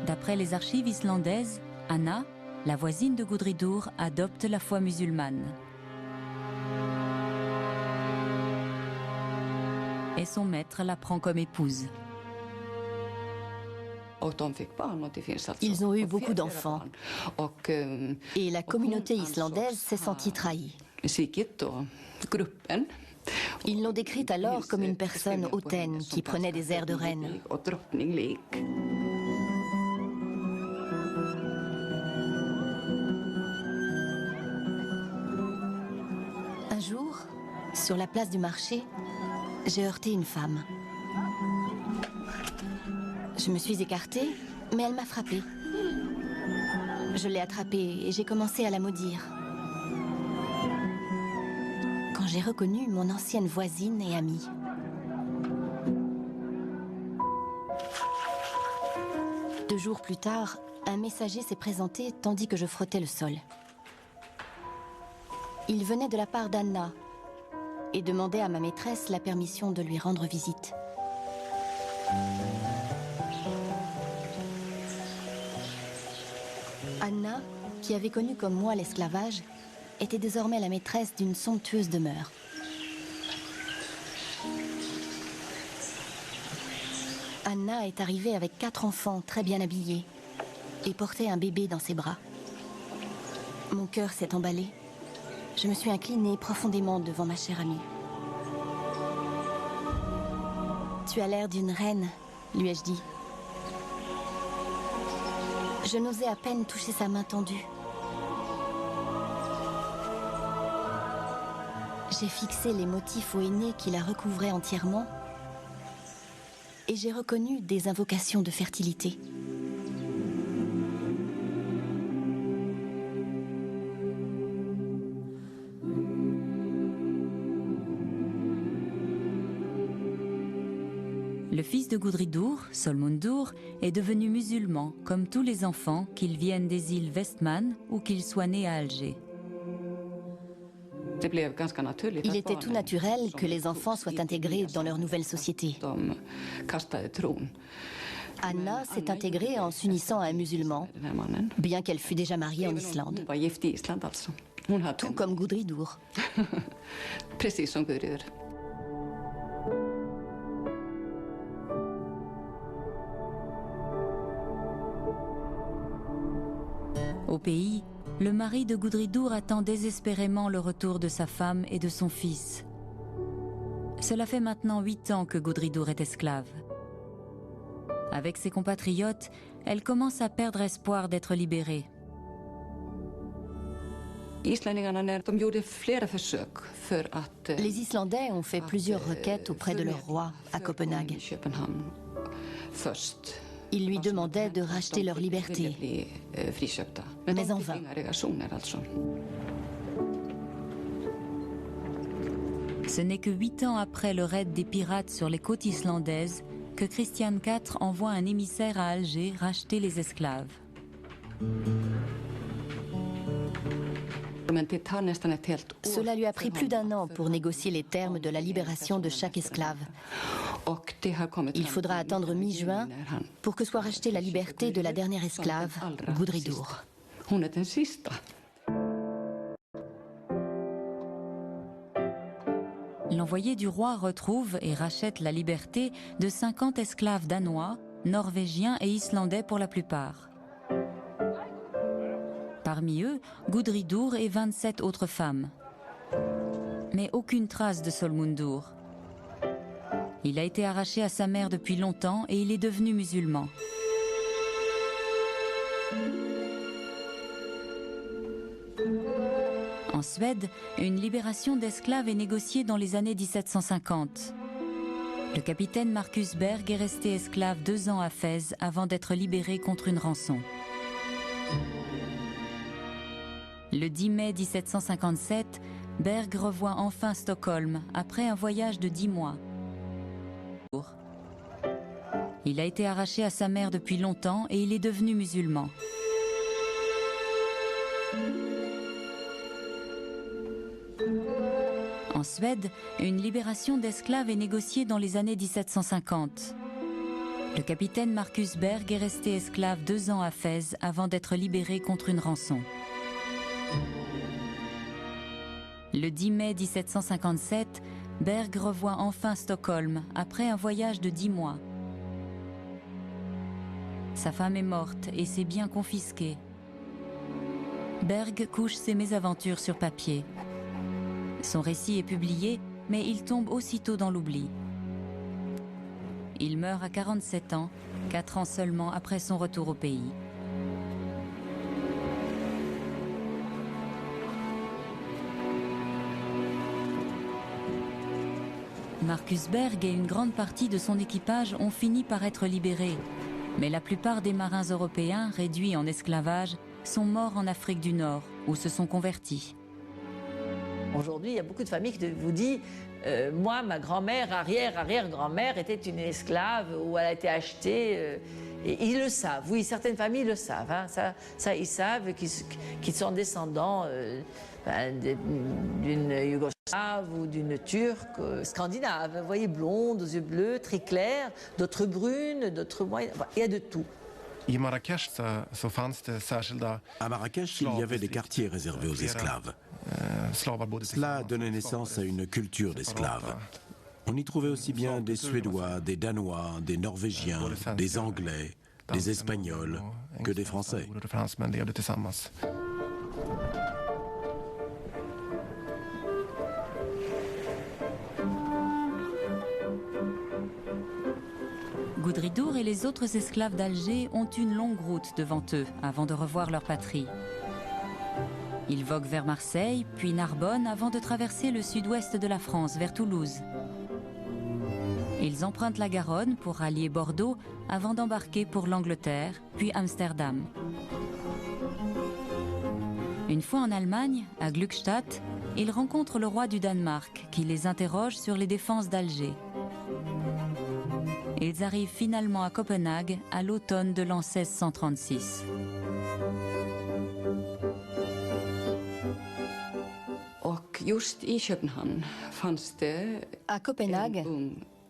D'après les archives islandaises, Anna, la voisine de Gudridur, adopte la foi musulmane. Et son maître la prend comme épouse. Ils ont eu beaucoup d'enfants et la communauté islandaise s'est sentie trahie. Ils l'ont décrite alors comme une personne hautaine qui prenait des airs de reine. Un jour, sur la place du marché, j'ai heurté une femme. Je me suis écartée, mais elle m'a frappée. Je l'ai attrapée et j'ai commencé à la maudire. Quand j'ai reconnu mon ancienne voisine et amie. Deux jours plus tard, un messager s'est présenté tandis que je frottais le sol. Il venait de la part d'Anna et demandait à ma maîtresse la permission de lui rendre visite. Anna, qui avait connu comme moi l'esclavage, était désormais la maîtresse d'une somptueuse demeure. Anna est arrivée avec 4 enfants très bien habillés et portait un bébé dans ses bras. Mon cœur s'est emballé. Je me suis inclinée profondément devant ma chère amie. « Tu as l'air d'une reine », lui ai-je dit. Je n'osais à peine toucher sa main tendue. J'ai fixé les motifs au henné qui la recouvraient entièrement et j'ai reconnu des invocations de fertilité. Le fils de Gudridur, Solmundur, est devenu musulman, comme tous les enfants, qu'ils viennent des îles Vestman ou qu'ils soient nés à Alger. Il était tout naturel que les enfants soient intégrés dans leur nouvelle société. Anna s'est intégrée en s'unissant à un musulman, bien qu'elle fût déjà mariée en Islande. Tout comme Gudridur. Au pays, le mari de Gudridur attend désespérément le retour de sa femme et de son fils. Cela fait maintenant 8 ans que Gudridur est esclave. Avec ses compatriotes, elle commence à perdre espoir d'être libérée. Les Islandais ont fait plusieurs requêtes auprès de leur roi à Copenhague. Ils lui demandaient de racheter leur liberté, mais en vain. Ce n'est que 8 ans après le raid des pirates sur les côtes islandaises que Christian IV envoie un émissaire à Alger racheter les esclaves. Cela lui a pris plus d'1 an pour négocier les termes de la libération de chaque esclave. Il faudra attendre mi-juin pour que soit rachetée la liberté de la dernière esclave, Gudridur. L'envoyé du roi retrouve et rachète la liberté de 50 esclaves danois, norvégiens et islandais pour la plupart. Parmi eux, Gudridur et 27 autres femmes. Mais aucune trace de Solmundur. Il a été arraché à sa mère depuis longtemps et il est devenu musulman. En Suède, une libération d'esclaves est négociée dans les années 1750. Le capitaine Marcus Berg est resté esclave 2 ans à Fès avant d'être libéré contre une rançon. Le 10 mai 1757, Berg revoit enfin Stockholm après un voyage de 10 mois. Il a été arraché à sa mère depuis longtemps et il est devenu musulman. En Suède, une libération d'esclaves est négociée dans les années 1750. Le capitaine Marcus Berg est resté esclave 2 ans à Fès avant d'être libéré contre une rançon. Le 10 mai 1757, Berg revoit enfin Stockholm après un voyage de 10 mois. Sa femme est morte et ses biens confisqués. Berg couche ses mésaventures sur papier. Son récit est publié, mais il tombe aussitôt dans l'oubli. Il meurt à 47 ans, 4 ans seulement après son retour au pays. Marcus Berg et une grande partie de son équipage ont fini par être libérés. Mais la plupart des marins européens, réduits en esclavage, sont morts en Afrique du Nord, où se sont convertis. Aujourd'hui, il y a beaucoup de familles qui vous disent moi, ma grand-mère, arrière-arrière-grand-mère était une esclave ou elle a été achetée. Et ils le savent, oui, certaines familles le savent. Hein, ça, ils savent qu'ils sont descendants d'une Yougoslave ou d'une Turque scandinave. Vous voyez, blonde, aux yeux bleus, très clairs, d'autres brunes, d'autres moyennes. Il y a de tout. À Marrakech, il y avait des quartiers réservés aux esclaves. Cela donnait naissance à une culture d'esclaves. On y trouvait aussi bien des Suédois, des Danois, des Norvégiens, des Anglais, des Espagnols que des Français. Gudridur et les autres esclaves d'Alger ont une longue route devant eux avant de revoir leur patrie. Ils voguent vers Marseille, puis Narbonne avant de traverser le sud-ouest de la France vers Toulouse. Ils empruntent la Garonne pour rallier Bordeaux avant d'embarquer pour l'Angleterre, puis Amsterdam. Une fois en Allemagne, à Glückstadt, ils rencontrent le roi du Danemark qui les interroge sur les défenses d'Alger. Ils arrivent finalement à Copenhague à l'automne de l'an 1636. À Copenhague,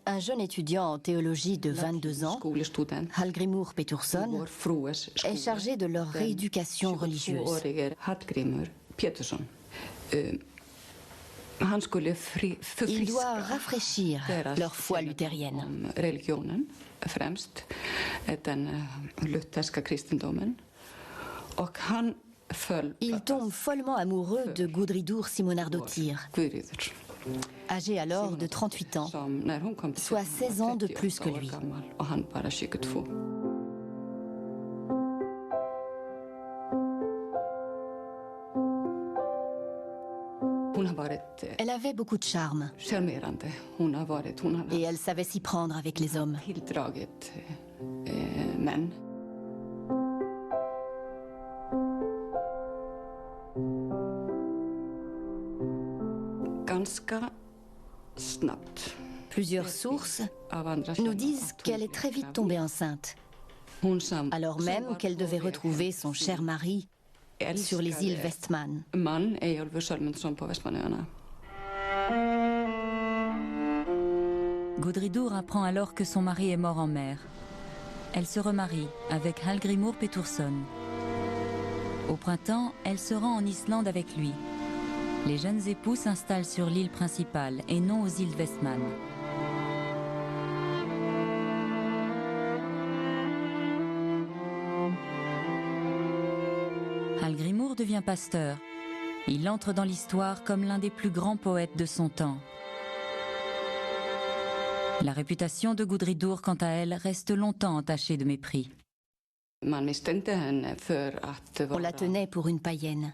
un jeune étudiant en théologie de 22 ans, Hallgrimur Pétursson, est chargé de leur rééducation religieuse. Il doit rafraîchir leur foi luthérienne. Il tombe follement amoureux de Gudridur Simonardóttir, âgée alors de 38 ans, soit 16 ans de plus que lui. Elle avait beaucoup de charme et elle savait s'y prendre avec les hommes. Plusieurs sources nous disent qu'elle est très vite tombée enceinte, alors même qu'elle devait retrouver son cher mari sur les îles Westman. Gudridur apprend alors que son mari est mort en mer. Elle se remarie avec Hallgrímur Pétursson. Au printemps, elle se rend en Islande avec lui. Les jeunes époux s'installent sur l'île principale et non aux îles Westman. Hallgrímur devient pasteur. Il entre dans l'histoire comme l'un des plus grands poètes de son temps. La réputation de Gudridur, quant à elle, reste longtemps entachée de mépris. On la tenait pour une païenne.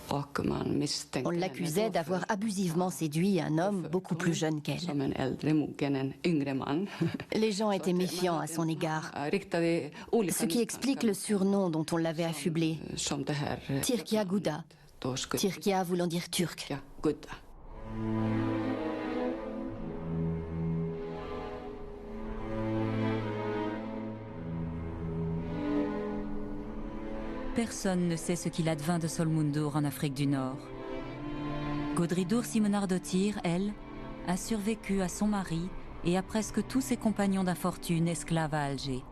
On l'accusait d'avoir abusivement séduit un homme beaucoup plus jeune qu'elle. Les gens étaient méfiants à son égard, ce qui explique le surnom dont on l'avait affublée, Tyrkia Gouda. Tyrkia voulant dire turc. Personne ne sait ce qu'il advint de Solmundur en Afrique du Nord. Gudridur Simonardottir, elle, a survécu à son mari et à presque tous ses compagnons d'infortune esclaves à Alger.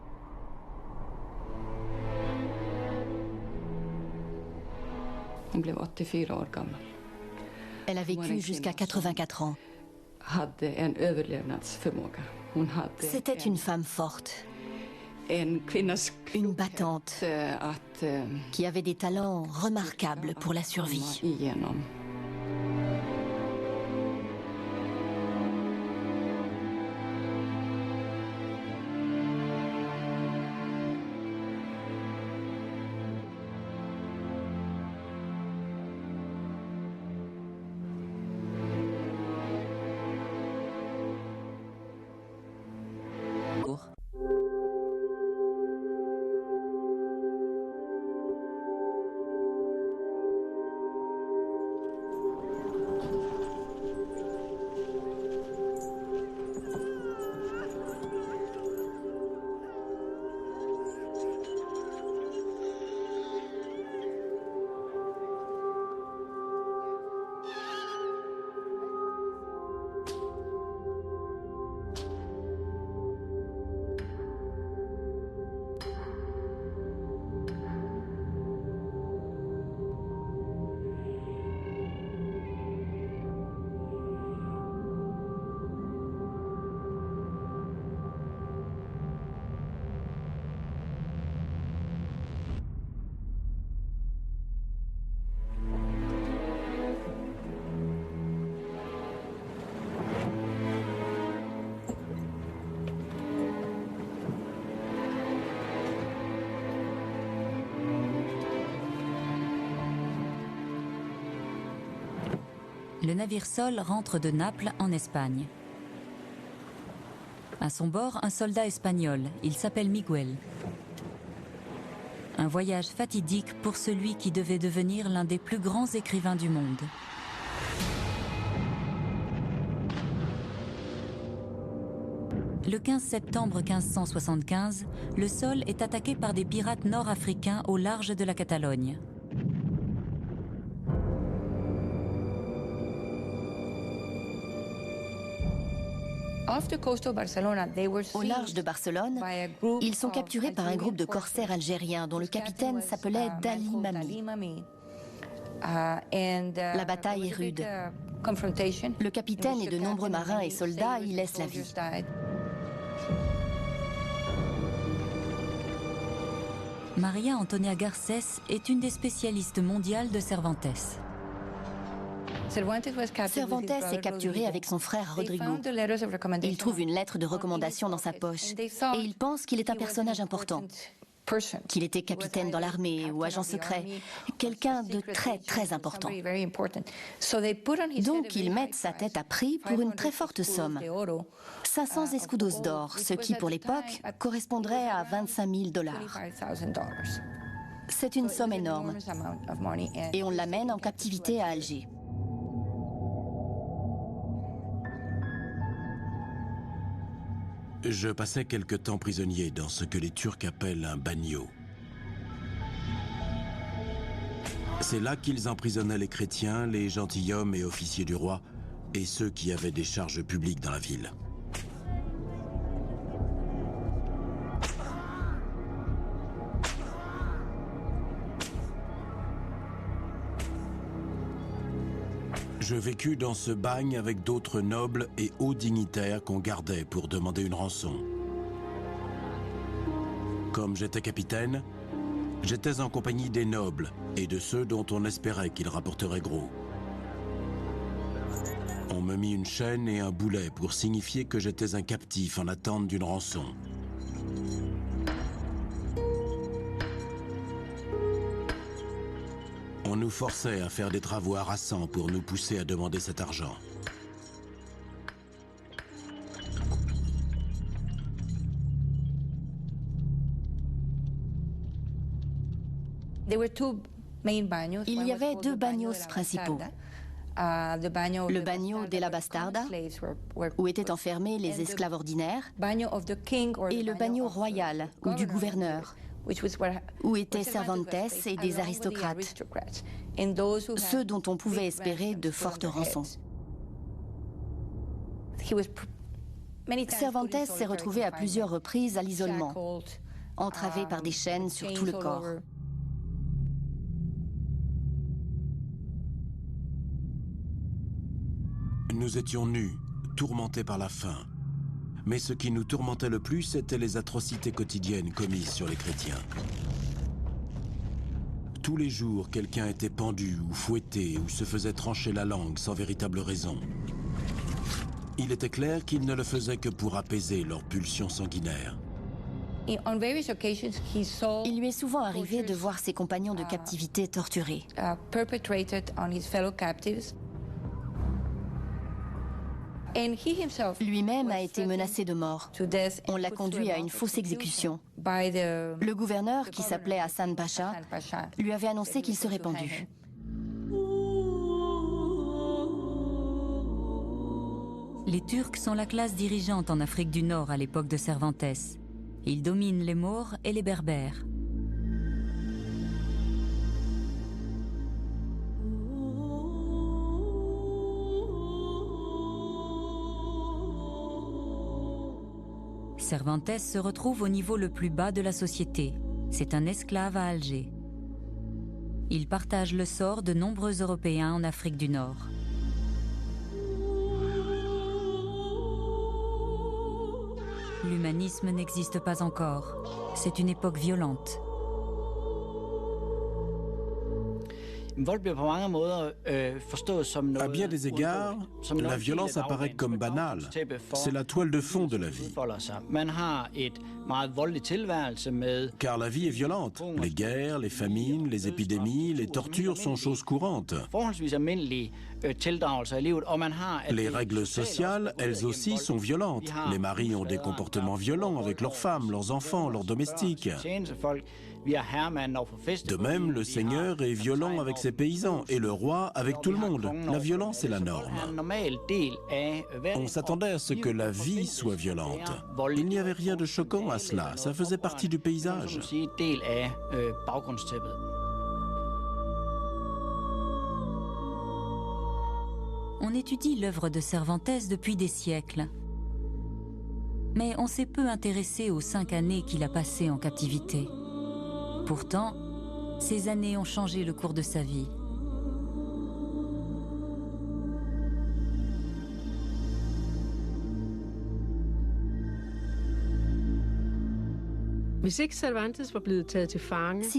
Elle a vécu jusqu'à 84 ans. C'était une femme forte, une battante, qui avait des talents remarquables pour la survie. Le navire Sol rentre de Naples en Espagne. À son bord, un soldat espagnol. Il s'appelle Miguel. Un voyage fatidique pour celui qui devait devenir l'un des plus grands écrivains du monde. Le 15 septembre 1575, le Sol est attaqué par des pirates nord-africains au large de la Catalogne. Au large de Barcelone, ils sont capturés par un groupe de corsaires algériens dont le capitaine s'appelait Dali Mami. La bataille est rude. Le capitaine et de nombreux marins et soldats y laissent la vie. Maria Antonia Garcés est une des spécialistes mondiales de Cervantes. Cervantes est capturé avec son frère Rodrigo. Il trouve une lettre de recommandation dans sa poche et il pense qu'il est un personnage important, qu'il était capitaine dans l'armée ou agent secret, quelqu'un de très très important. Donc ils mettent sa tête à prix pour une très forte somme, 500 escudos d'or, ce qui pour l'époque correspondrait à 25 000 $. C'est une somme énorme et on l'amène en captivité à Alger. Je passais quelque temps prisonnier dans ce que les Turcs appellent un bagnio. C'est là qu'ils emprisonnaient les chrétiens, les gentilshommes et officiers du roi, et ceux qui avaient des charges publiques dans la ville. Je vécus dans ce bagne avec d'autres nobles et hauts dignitaires qu'on gardait pour demander une rançon. Comme j'étais capitaine, j'étais en compagnie des nobles et de ceux dont on espérait qu'ils rapporteraient gros. On me mit une chaîne et un boulet pour signifier que j'étais un captif en attente d'une rançon. On nous forçait à faire des travaux harassants pour nous pousser à demander cet argent. Il y avait deux bagnos principaux. Le bagno della Bastarda, où étaient enfermés les esclaves ordinaires, et le bagno royal, ou du gouverneur, où étaient Cervantes et des aristocrates, ceux dont on pouvait espérer de fortes rançons. Cervantes s'est retrouvé à plusieurs reprises à l'isolement, entravé par des chaînes sur tout le corps. Nous étions nus, tourmentés par la faim. Mais ce qui nous tourmentait le plus, c'était les atrocités quotidiennes commises sur les chrétiens. Tous les jours, quelqu'un était pendu ou fouetté ou se faisait trancher la langue sans véritable raison. Il était clair qu'ils ne le faisaient que pour apaiser leurs pulsions sanguinaires. Il lui est souvent arrivé de voir ses compagnons de captivité torturés. Lui-même a été menacé de mort. On l'a conduit à une fausse exécution. Le gouverneur, qui s'appelait Hassan Pacha, lui avait annoncé qu'il serait pendu. Les Turcs sont la classe dirigeante en Afrique du Nord à l'époque de Cervantes. Ils dominent les Maures et les Berbères. Cervantes se retrouve au niveau le plus bas de la société. C'est un esclave à Alger. Il partage le sort de nombreux Européens en Afrique du Nord. L'humanisme n'existe pas encore. C'est une époque violente. À bien des égards, la violence apparaît comme banale. C'est la toile de fond de la vie. Car la vie est violente. Les guerres, les famines, les épidémies, les tortures sont choses courantes. Les règles sociales, elles aussi, sont violentes. Les maris ont des comportements violents avec leurs femmes, leurs enfants, leurs domestiques. De même, le Seigneur est violent avec ses paysans et le roi avec tout le monde. La violence est la norme. On s'attendait à ce que la vie soit violente. Il n'y avait rien de choquant à cela, ça faisait partie du paysage. On étudie l'œuvre de Cervantes depuis des siècles. Mais on s'est peu intéressé aux 5 années qu'il a passées en captivité. Pourtant, ces années ont changé le cours de sa vie. Si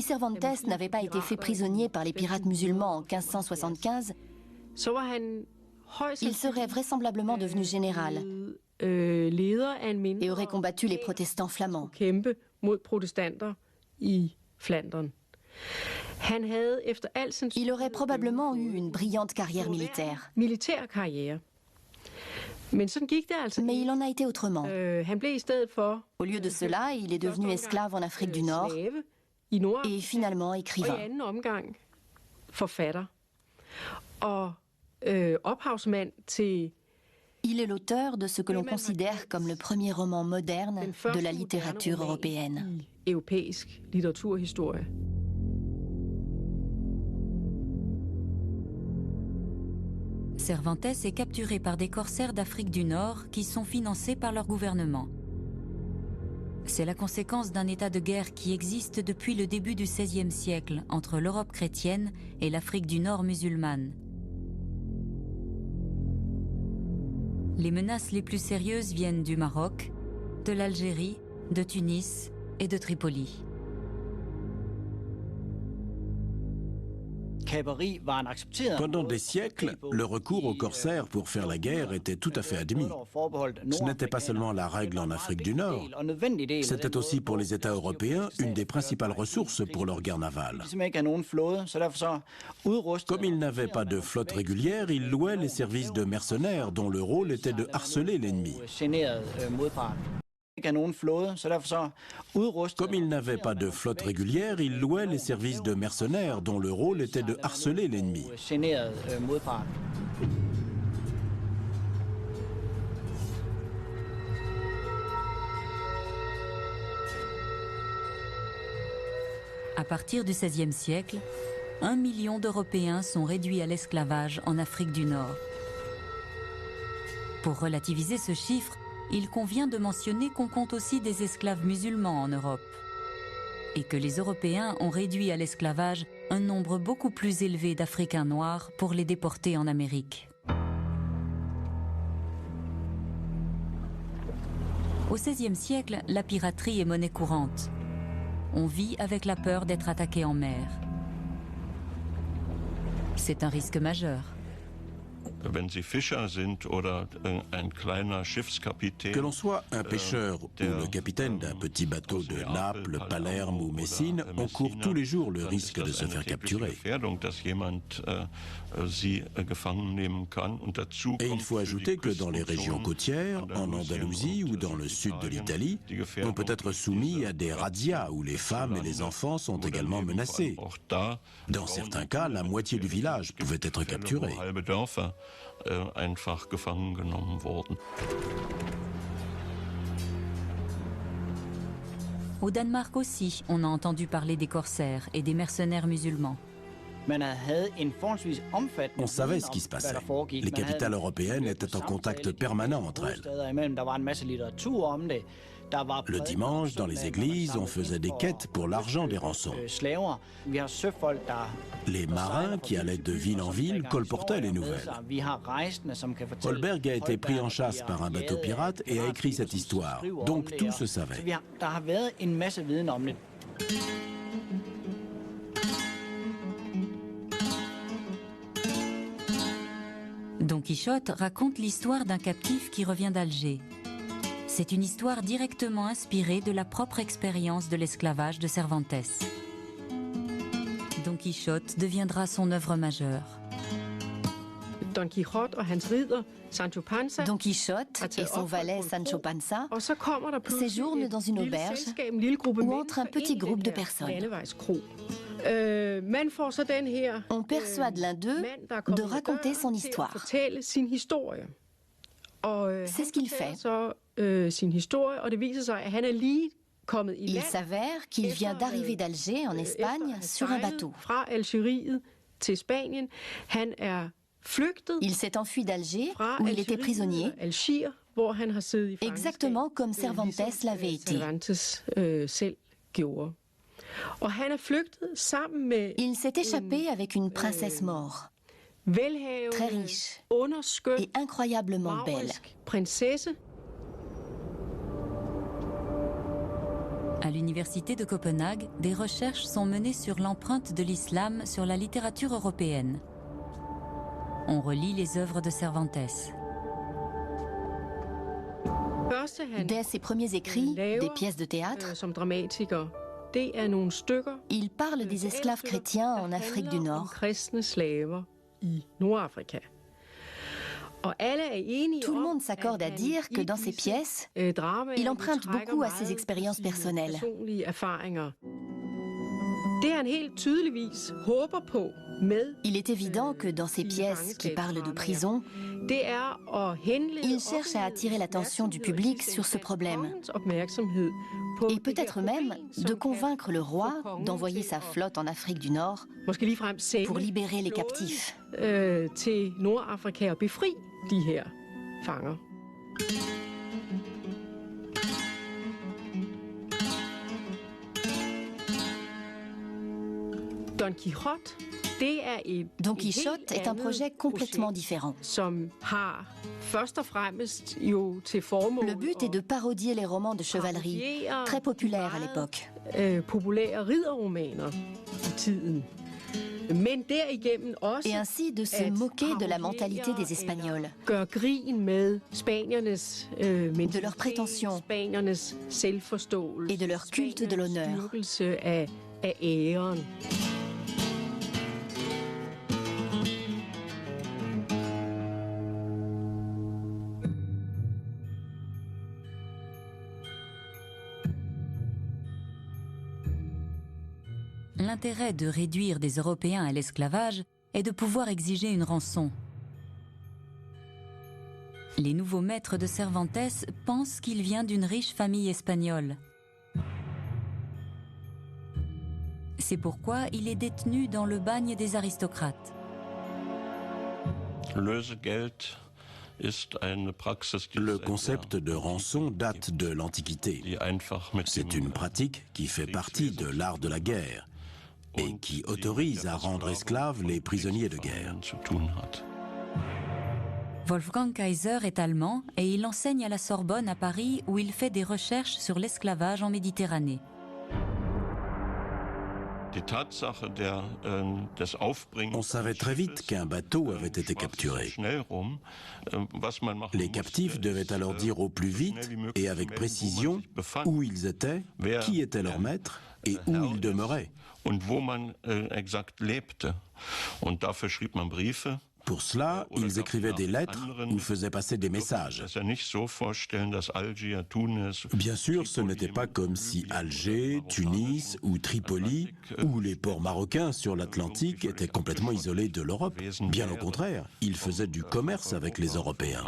Cervantes n'avait pas été fait prisonnier par les pirates musulmans en 1575, il serait vraisemblablement devenu général et aurait combattu les protestants flamands. Il aurait probablement eu une brillante carrière militaire. Mais il en a été autrement. Au lieu de cela, il est devenu esclave en Afrique du Nord et finalement écrivain. Il est l'auteur de ce que l'on considère comme le premier roman moderne de la littérature européenne. Cervantes est capturé par des corsaires d'Afrique du Nord qui sont financés par leur gouvernement. C'est la conséquence d'un état de guerre qui existe depuis le début du XVIe siècle entre l'Europe chrétienne et l'Afrique du Nord musulmane. Les menaces les plus sérieuses viennent du Maroc, de l'Algérie, de Tunis et de Tripoli. Pendant des siècles, le recours aux corsaires pour faire la guerre était tout à fait admis. Ce n'était pas seulement la règle en Afrique du Nord, c'était aussi pour les États européens une des principales ressources pour leur guerre navale. Comme ils n'avaient pas de flotte régulière, ils louaient les services de mercenaires dont le rôle était de harceler l'ennemi. Comme ils n'avaient pas de flotte régulière, ils louaient les services de mercenaires dont le rôle était de harceler l'ennemi. À partir du XVIe siècle, 1 million d'Européens sont réduits à l'esclavage en Afrique du Nord. Pour relativiser ce chiffre, il convient de mentionner qu'on compte aussi des esclaves musulmans en Europe et que les Européens ont réduit à l'esclavage un nombre beaucoup plus élevé d'Africains noirs pour les déporter en Amérique. Au XVIe siècle, la piraterie est monnaie courante. On vit avec la peur d'être attaqué en mer. C'est un risque majeur. Que l'on soit un pêcheur ou le capitaine d'un petit bateau de Naples, Palerme ou Messine, on court tous les jours le risque de se faire capturer. Et il faut ajouter que dans les régions côtières, en Andalousie ou dans le sud de l'Italie, on peut être soumis à des razzias où les femmes et les enfants sont également menacés. Dans certains cas, la moitié du village pouvait être capturée. Au Danemark aussi, on a entendu parler des corsaires et des mercenaires musulmans. On savait ce qui se passait. Les capitales européennes étaient en contact permanent entre elles. Le dimanche, dans les églises, on faisait des quêtes pour l'argent des rançons. Les marins qui allaient de ville en ville colportaient les nouvelles. Holberg a été pris en chasse par un bateau pirate et a écrit cette histoire. Donc tout se savait. Don Quichotte raconte l'histoire d'un captif qui revient d'Alger. C'est une histoire directement inspirée de la propre expérience de l'esclavage de Cervantes. Don Quichotte deviendra son œuvre majeure. Don Quichotte et son valet Sancho Panza séjournent dans une auberge où entre un petit groupe de personnes. On persuade l'un d'eux de raconter son histoire. C'est ce qu'il fait. Il s'avère qu'il vient d'arriver d'Alger, en Espagne, sur un bateau. Il s'est enfui d'Alger, où il était prisonnier, exactement comme Cervantes l'avait été. Il s'est échappé avec une princesse maure, très riche et incroyablement belle. À l'université de Copenhague, des recherches sont menées sur l'empreinte de l'islam sur la littérature européenne. On relit les œuvres de Cervantes. Dès ses premiers écrits, des pièces de théâtre, il parle des esclaves chrétiens en Afrique du Nord. Tout le monde s'accorde à dire que dans ses pièces, il emprunte beaucoup à ses expériences personnelles. Il est évident que dans ces pièces qui parlent de prison, il cherche à attirer l'attention du public sur ce problème. Et peut-être même de convaincre le roi d'envoyer sa flotte en Afrique du Nord pour libérer les captifs. Don Quichotte est un projet complètement différent. Le but est de parodier les romans de chevalerie, très populaires à l'époque. Et ainsi de se moquer de la mentalité des Espagnols, de leurs prétentions et de leur culte de l'honneur. L'intérêt de réduire des Européens à l'esclavage est de pouvoir exiger une rançon. Les nouveaux maîtres de Cervantes pensent qu'il vient d'une riche famille espagnole. C'est pourquoi il est détenu dans le bagne des aristocrates. Le concept de rançon date de l'Antiquité. C'est une pratique qui fait partie de l'art de la guerre et qui autorise à rendre esclaves les prisonniers de guerre. Wolfgang Kaiser est allemand et il enseigne à la Sorbonne à Paris où il fait des recherches sur l'esclavage en Méditerranée. On savait très vite qu'un bateau avait été capturé. Les captifs devaient alors dire au plus vite et avec précision où ils étaient, qui était leur maître et où ils demeuraient. Pour cela, ils écrivaient des lettres ou faisaient passer des messages. Bien sûr, ce n'était pas comme si Alger, Tunis ou Tripoli ou les ports marocains sur l'Atlantique étaient complètement isolés de l'Europe. Bien au contraire, ils faisaient du commerce avec les Européens.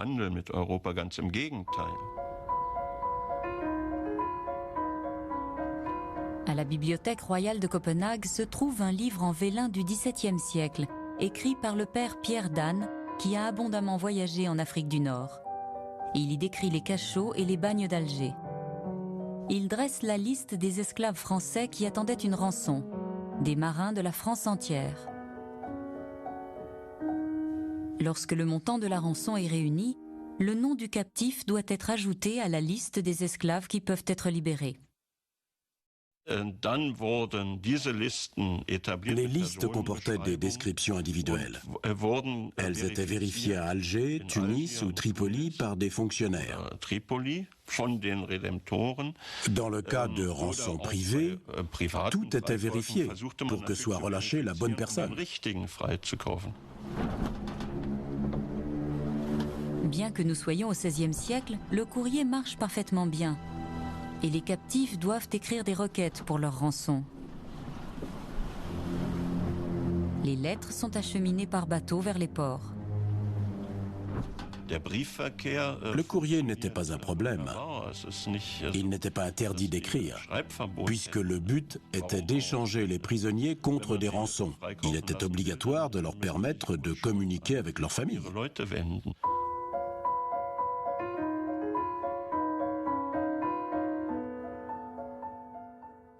À la Bibliothèque royale de Copenhague se trouve un livre en vélin du XVIIe siècle, écrit par le père Pierre Danes, qui a abondamment voyagé en Afrique du Nord. Il y décrit les cachots et les bagnes d'Alger. Il dresse la liste des esclaves français qui attendaient une rançon, des marins de la France entière. Lorsque le montant de la rançon est réuni, le nom du captif doit être ajouté à la liste des esclaves qui peuvent être libérés. Les listes comportaient des descriptions individuelles. Elles étaient vérifiées à Alger, Tunis ou Tripoli par des fonctionnaires. Dans le cas de rançon privée, tout était vérifié pour que soit relâchée la bonne personne. Bien que nous soyons au XVIe siècle, le courrier marche parfaitement bien. Et les captifs doivent écrire des requêtes pour leur rançon. Les lettres sont acheminées par bateau vers les ports. Le courrier n'était pas un problème. Il n'était pas interdit d'écrire, puisque le but était d'échanger les prisonniers contre des rançons. Il était obligatoire de leur permettre de communiquer avec leur famille.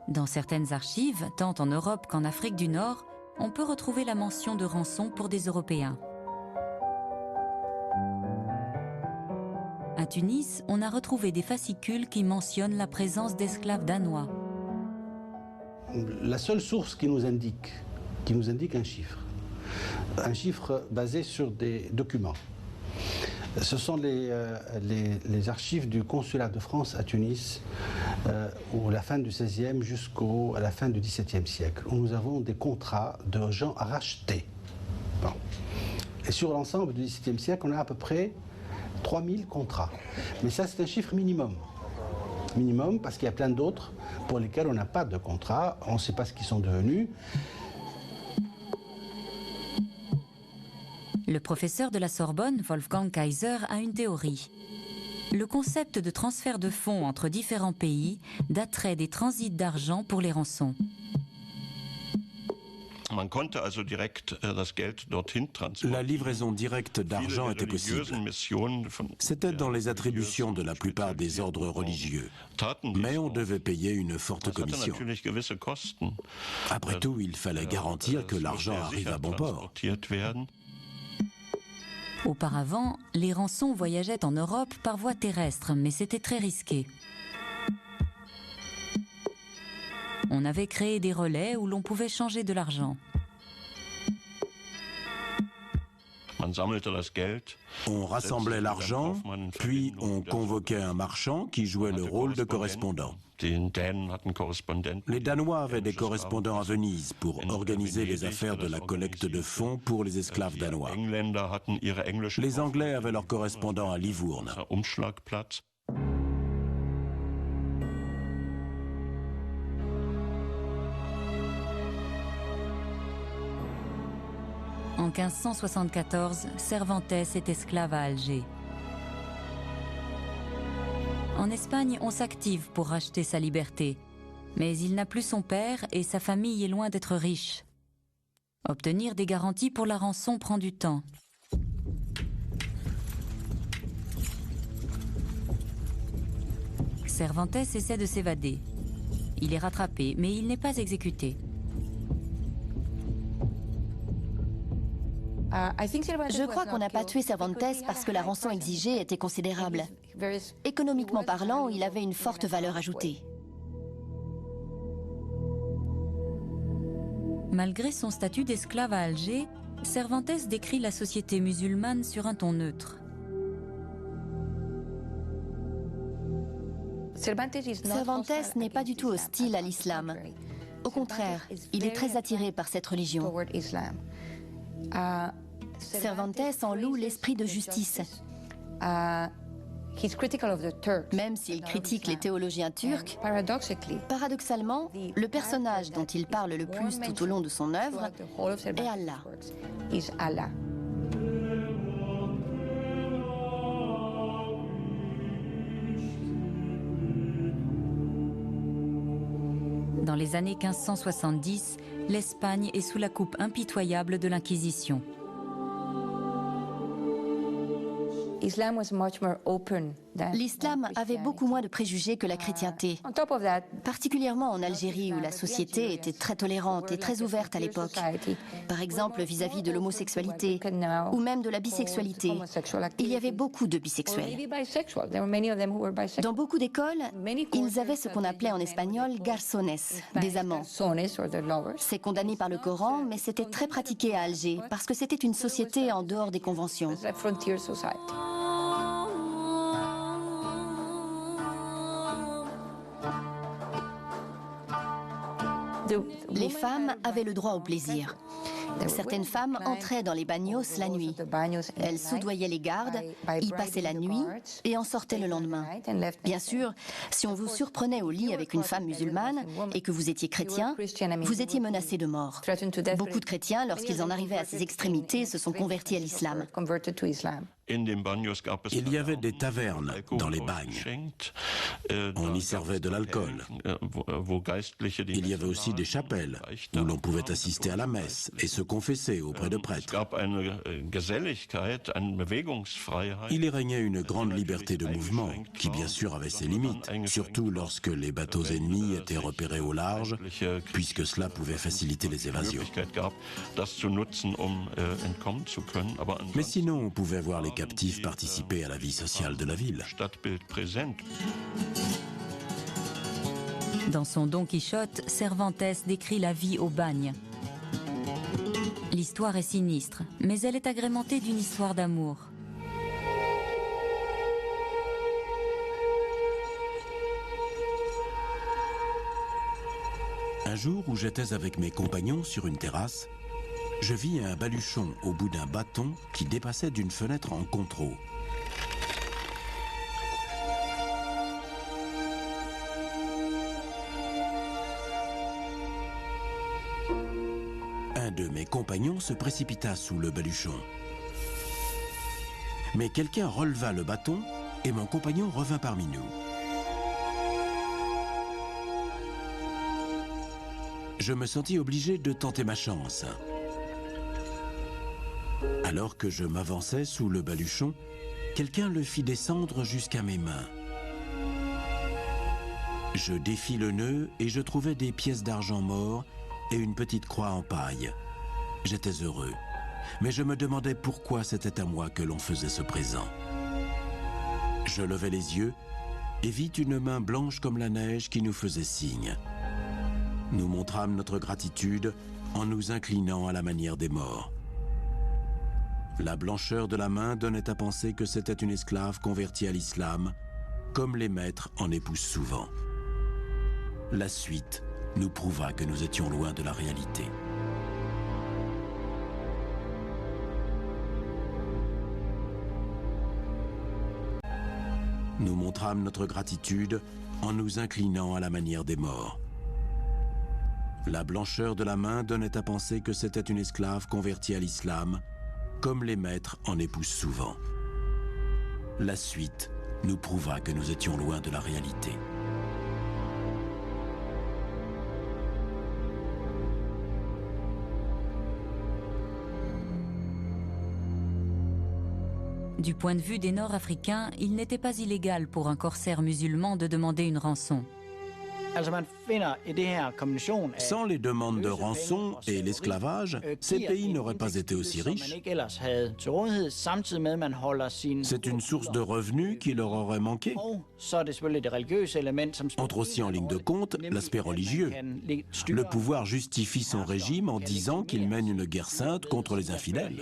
Dans certaines archives, tant en Europe qu'en Afrique du Nord, on peut retrouver la mention de rançon pour des Européens. À Tunis, on a retrouvé des fascicules qui mentionnent la présence d'esclaves danois. La seule source qui nous indique un chiffre basé sur des documents. Ce sont les archives du consulat de France à Tunis, à la fin du XVIe jusqu'à la fin du XVIIe siècle, où nous avons des contrats de gens rachetés. Bon. Et sur l'ensemble du XVIIe siècle, on a à peu près 3000 contrats. Mais ça, c'est un chiffre minimum. minimum, parce qu'il y a plein d'autres pour lesquels on n'a pas de contrat, on ne sait pas ce qu'ils sont devenus. Le professeur de la Sorbonne, Wolfgang Kaiser, a une théorie. Le concept de transfert de fonds entre différents pays daterait des transits d'argent pour les rançons. La livraison directe d'argent était possible. C'était dans les attributions de la plupart des ordres religieux. Mais on devait payer une forte commission. Après tout, il fallait garantir que l'argent arrive à bon port. Auparavant, les rançons voyageaient en Europe par voie terrestre, mais c'était très risqué. On avait créé des relais où l'on pouvait changer de l'argent. On rassemblait l'argent, puis on convoquait un marchand qui jouait le rôle de correspondant. Les Danois avaient des correspondants à Venise pour organiser les affaires de la collecte de fonds pour les esclaves danois. Les Anglais avaient leurs correspondants à Livourne. En 1574, Cervantes est esclave à Alger. En Espagne, on s'active pour racheter sa liberté. Mais il n'a plus son père et sa famille est loin d'être riche. Obtenir des garanties pour la rançon prend du temps. Cervantes essaie de s'évader. Il est rattrapé, mais il n'est pas exécuté. Je crois qu'on n'a pas tué Cervantes parce que la rançon exigée était considérable. Économiquement parlant, il avait une forte valeur ajoutée. Malgré son statut d'esclave à Alger, Cervantes décrit la société musulmane sur un ton neutre. Cervantes n'est pas du tout hostile à l'islam. Au contraire, il est très attiré par cette religion. Cervantes en loue l'esprit de justice. Même s'il critique les théologiens turcs, paradoxalement, le personnage dont il parle le plus tout au long de son œuvre est Allah. Dans les années 1570, l'Espagne est sous la coupe impitoyable de l'Inquisition. L'islam avait beaucoup moins de préjugés que la chrétienté, particulièrement en Algérie où la société était très tolérante et très ouverte à l'époque. Par exemple vis-à-vis de l'homosexualité ou même de la bisexualité. Il y avait beaucoup de bisexuels. Dans beaucoup d'écoles, ils avaient ce qu'on appelait en espagnol garçones, des amants. C'est condamné par le Coran, mais c'était très pratiqué à Alger parce que c'était une société en dehors des conventions. Les femmes avaient le droit au plaisir. Certaines femmes entraient dans les bagnos la nuit. Elles soudoyaient les gardes, y passaient la nuit et en sortaient le lendemain. Bien sûr, si on vous surprenait au lit avec une femme musulmane et que vous étiez chrétien, vous étiez menacé de mort. Beaucoup de chrétiens, lorsqu'ils en arrivaient à ces extrémités, se sont convertis à l'islam. Il y avait des tavernes dans les bagnes. On y servait de l'alcool. Il y avait aussi des chapelles où l'on pouvait assister à la messe et se confesser auprès de prêtres. Il y régnait une grande liberté de mouvement, qui bien sûr avait ses limites, surtout lorsque les bateaux ennemis étaient repérés au large, puisque cela pouvait faciliter les évasions. Mais sinon, on pouvait voir les captifs participer à la vie sociale de la ville. Dans son Don Quichotte, Cervantes décrit la vie au bagne. L'histoire est sinistre, mais elle est agrémentée d'une histoire d'amour. Un jour où j'étais avec mes compagnons sur une terrasse, je vis un baluchon au bout d'un bâton qui dépassait d'une fenêtre en contrô. Un de mes compagnons se précipita sous le baluchon. Mais quelqu'un releva le bâton et mon compagnon revint parmi nous. Je me sentis obligé de tenter ma chance. Alors que je m'avançais sous le baluchon, quelqu'un le fit descendre jusqu'à mes mains. Je défis le nœud et je trouvais des pièces d'argent mort et une petite croix en paille. J'étais heureux, mais je me demandais pourquoi c'était à moi que l'on faisait ce présent. Je levai les yeux et vis une main blanche comme la neige qui nous faisait signe. Nous montrâmes notre gratitude en nous inclinant à la manière des morts. La blancheur de la main donnait à penser que c'était une esclave convertie à l'islam, comme les maîtres en épousent souvent. La suite nous prouva que nous étions loin de la réalité. Nous montrâmes notre gratitude en nous inclinant à la manière des morts. La blancheur de la main donnait à penser que c'était une esclave convertie à l'islam, comme les maîtres en épousent souvent. La suite nous prouva que nous étions loin de la réalité. Du point de vue des Nord-Africains, il n'était pas illégal pour un corsaire musulman de demander une rançon. Sans les demandes de rançon et l'esclavage, ces pays n'auraient pas été aussi riches. C'est une source de revenus qui leur aurait manqué. Entre aussi en ligne de compte l'aspect religieux. Le pouvoir justifie son régime en disant qu'il mène une guerre sainte contre les infidèles.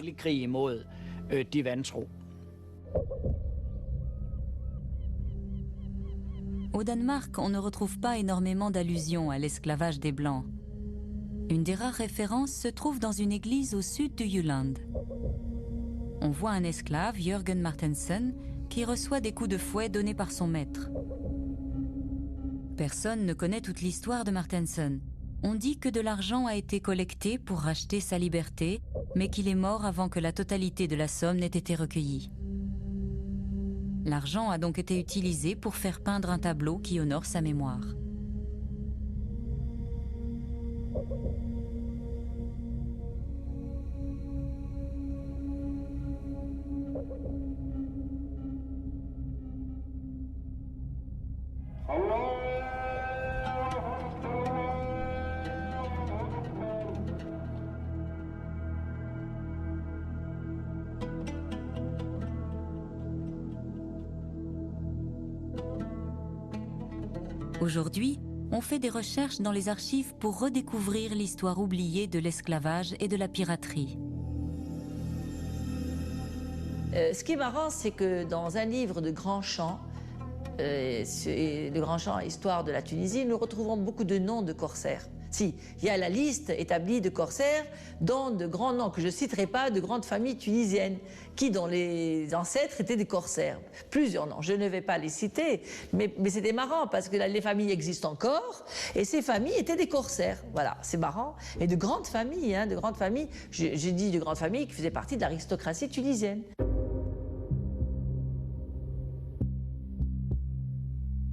Au Danemark, on ne retrouve pas énormément d'allusions à l'esclavage des Blancs. Une des rares références se trouve dans une église au sud du Jylland. On voit un esclave, Jørgen Martensen, qui reçoit des coups de fouet donnés par son maître. Personne ne connaît toute l'histoire de Martensen. On dit que de l'argent a été collecté pour racheter sa liberté, mais qu'il est mort avant que la totalité de la somme n'ait été recueillie. L'argent a donc été utilisé pour faire peindre un tableau qui honore sa mémoire. Aujourd'hui, on fait des recherches dans les archives pour redécouvrir l'histoire oubliée de l'esclavage et de la piraterie. Ce qui est marrant, c'est que dans un livre de Grandchamp, le Grandchamp Histoire de la Tunisie, nous retrouvons beaucoup de noms de corsaires. Si, il y a la liste établie de corsaires, dont de grands noms que je ne citerai pas, de grandes familles tunisiennes, dont les ancêtres étaient des corsaires. Plusieurs noms, je ne vais pas les citer, mais c'était marrant parce que les familles existent encore, et ces familles étaient des corsaires. Voilà, c'est marrant. Et de grandes familles, hein, de grandes familles. J'ai dit de grandes familles qui faisaient partie de l'aristocratie tunisienne.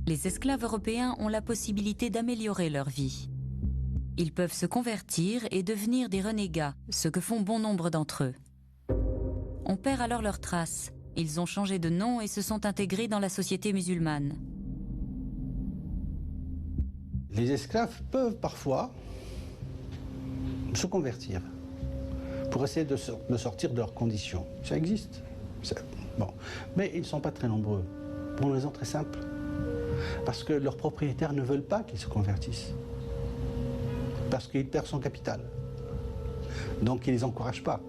Les esclaves européens ont la possibilité d'améliorer leur vie. Ils peuvent se convertir et devenir des renégats, ce que font bon nombre d'entre eux. On perd alors leurs traces. Ils ont changé de nom et se sont intégrés dans la société musulmane. Les esclaves peuvent parfois se convertir pour essayer de sortir de leurs conditions. Ça existe. Bon. Mais ils ne sont pas très nombreux, pour une raison très simple. Parce que leurs propriétaires ne veulent pas qu'ils se convertissent. Parce qu'il perd son capital. Donc ils ne les encouragent pas.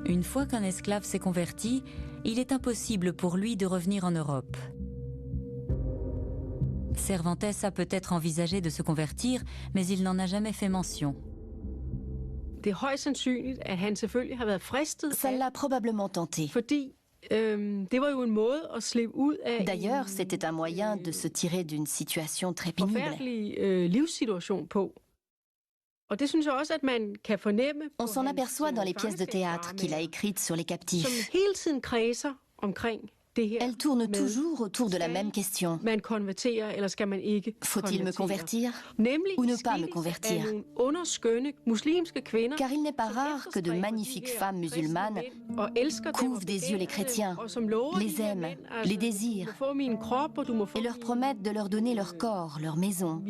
Une fois qu'un esclave s'est converti, il est impossible pour lui de revenir en Europe. Cervantes a peut-être envisagé de se convertir, mais il n'en a jamais fait mention. Det er højst sandsynligt, at han selvfølgelig har været fristet. Ça l'a probablement tenté. Fordi D'ailleurs, c'était un moyen de se tirer d'une situation très pénible. On s'en aperçoit dans les pièces de théâtre qu'il a écrites sur les captifs. Elles tournent toujours autour de la même question. Faut-il me convertir ou ne pas me convertir? Car il n'est pas rare que de magnifiques femmes musulmanes couvrent des yeux les chrétiens, les aiment, les désirent et leur promettent de leur donner leur corps, leur maison,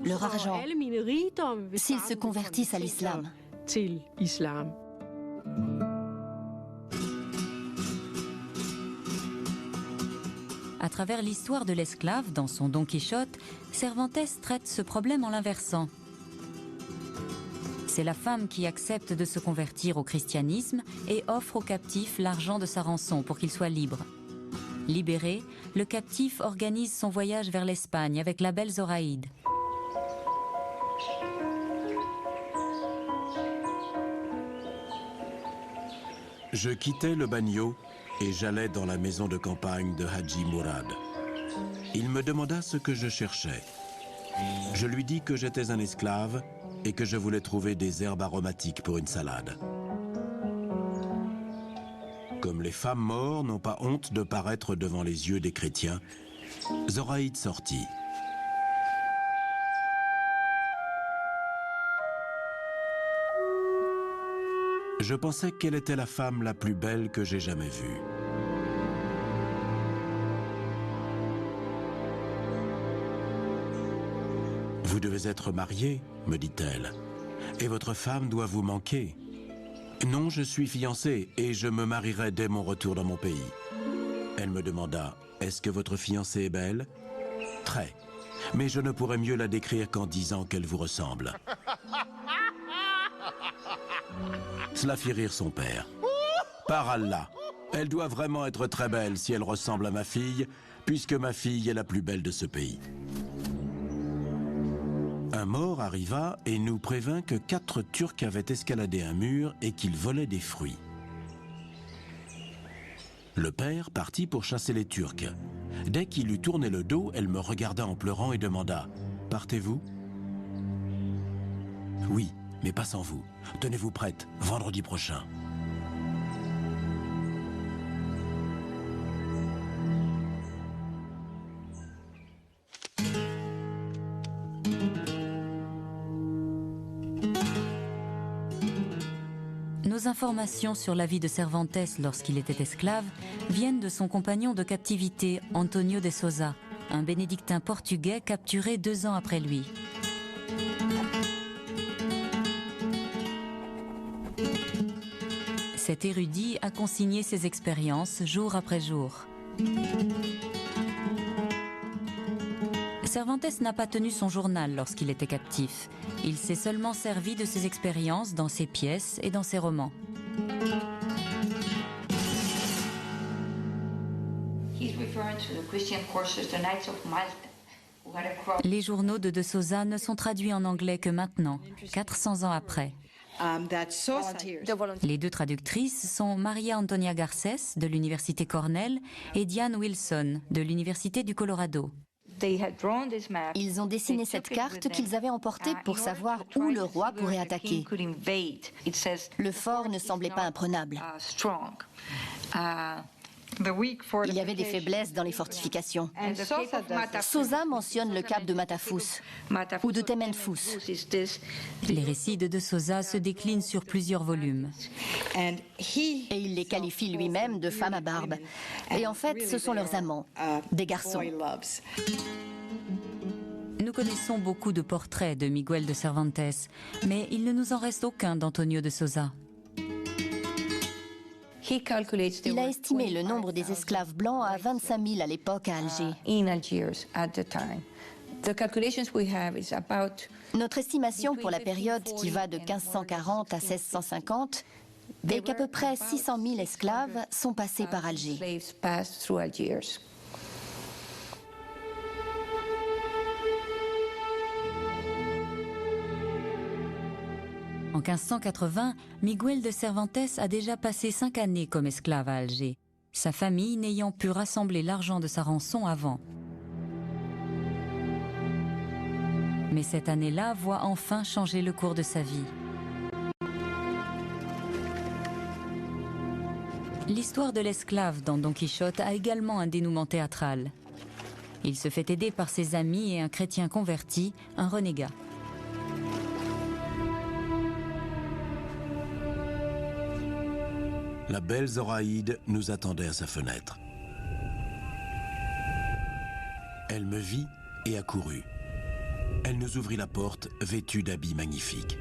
leur argent, s'ils se convertissent à l'islam. À travers l'histoire de l'esclave, dans son Don Quichotte, Cervantes traite ce problème en l'inversant. C'est la femme qui accepte de se convertir au christianisme et offre au captif l'argent de sa rançon pour qu'il soit libre. Libéré, le captif organise son voyage vers l'Espagne avec la belle Zoraïde. Je quittais le bagnio et j'allais dans la maison de campagne de Hadji Mourad. Il me demanda ce que je cherchais. Je lui dis que j'étais un esclave et que je voulais trouver des herbes aromatiques pour une salade. Comme les femmes mortes n'ont pas honte de paraître devant les yeux des chrétiens, Zoraïde sortit. Je pensais qu'elle était la femme la plus belle que j'ai jamais vue. Vous devez être marié, me dit-elle, et votre femme doit vous manquer. Non, je suis fiancée et je me marierai dès mon retour dans mon pays. Elle me demanda, est-ce que votre fiancée est belle? Très, mais je ne pourrais mieux la décrire qu'en disant qu'elle vous ressemble. Cela fit rire son père. Par Allah, elle doit vraiment être très belle si elle ressemble à ma fille, puisque ma fille est la plus belle de ce pays. Un mort arriva et nous prévint que 4 Turcs avaient escaladé un mur et qu'ils volaient des fruits. Le père partit pour chasser les Turcs. Dès qu'il eut tourné le dos, elle me regarda en pleurant et demanda « Partez-vous » ? « Oui, mais pas sans vous. Tenez-vous prête, vendredi prochain. » Nos informations sur la vie de Cervantes lorsqu'il était esclave viennent de son compagnon de captivité, Antonio de Sousa, un bénédictin portugais capturé 2 ans après lui. Cet érudit a consigné ses expériences jour après jour. Cervantes n'a pas tenu son journal lorsqu'il était captif. Il s'est seulement servi de ses expériences dans ses pièces et dans ses romans. Les journaux de Sousa ne sont traduits en anglais que maintenant, 400 ans après. Les 2 traductrices sont Maria Antonia Garcés de l'Université Cornell et Diane Wilson de l'Université du Colorado. Ils ont dessiné cette carte qu'ils avaient emportée pour savoir où le roi pourrait attaquer. Le fort ne semblait pas imprenable. Il y avait des faiblesses dans les fortifications. Sousa mentionne le cap de Matafous ou de Temenfous. Les récits de Sousa se déclinent sur plusieurs volumes. Et il les qualifie lui-même de femmes à barbe. Et en fait, ce sont leurs amants, des garçons. Nous connaissons beaucoup de portraits de Miguel de Cervantes, mais il ne nous en reste aucun d'Antonio de Sousa. Il a estimé le nombre des esclaves blancs à 25 000 à l'époque à Alger. Notre estimation pour la période qui va de 1540 à 1650 est qu'à peu près 600 000 esclaves sont passés par Alger. En 1580, Miguel de Cervantes a déjà passé 5 années comme esclave à Alger. sa famille n'ayant pu rassembler l'argent de sa rançon avant. Mais cette année-là voit enfin changer le cours de sa vie. L'histoire de l'esclave dans Don Quichotte a également un dénouement théâtral. Il se fait aider par ses amis et un chrétien converti, un renégat. La belle Zoraïde nous attendait à sa fenêtre. Elle me vit et accourut. Elle nous ouvrit la porte, vêtue d'habits magnifiques.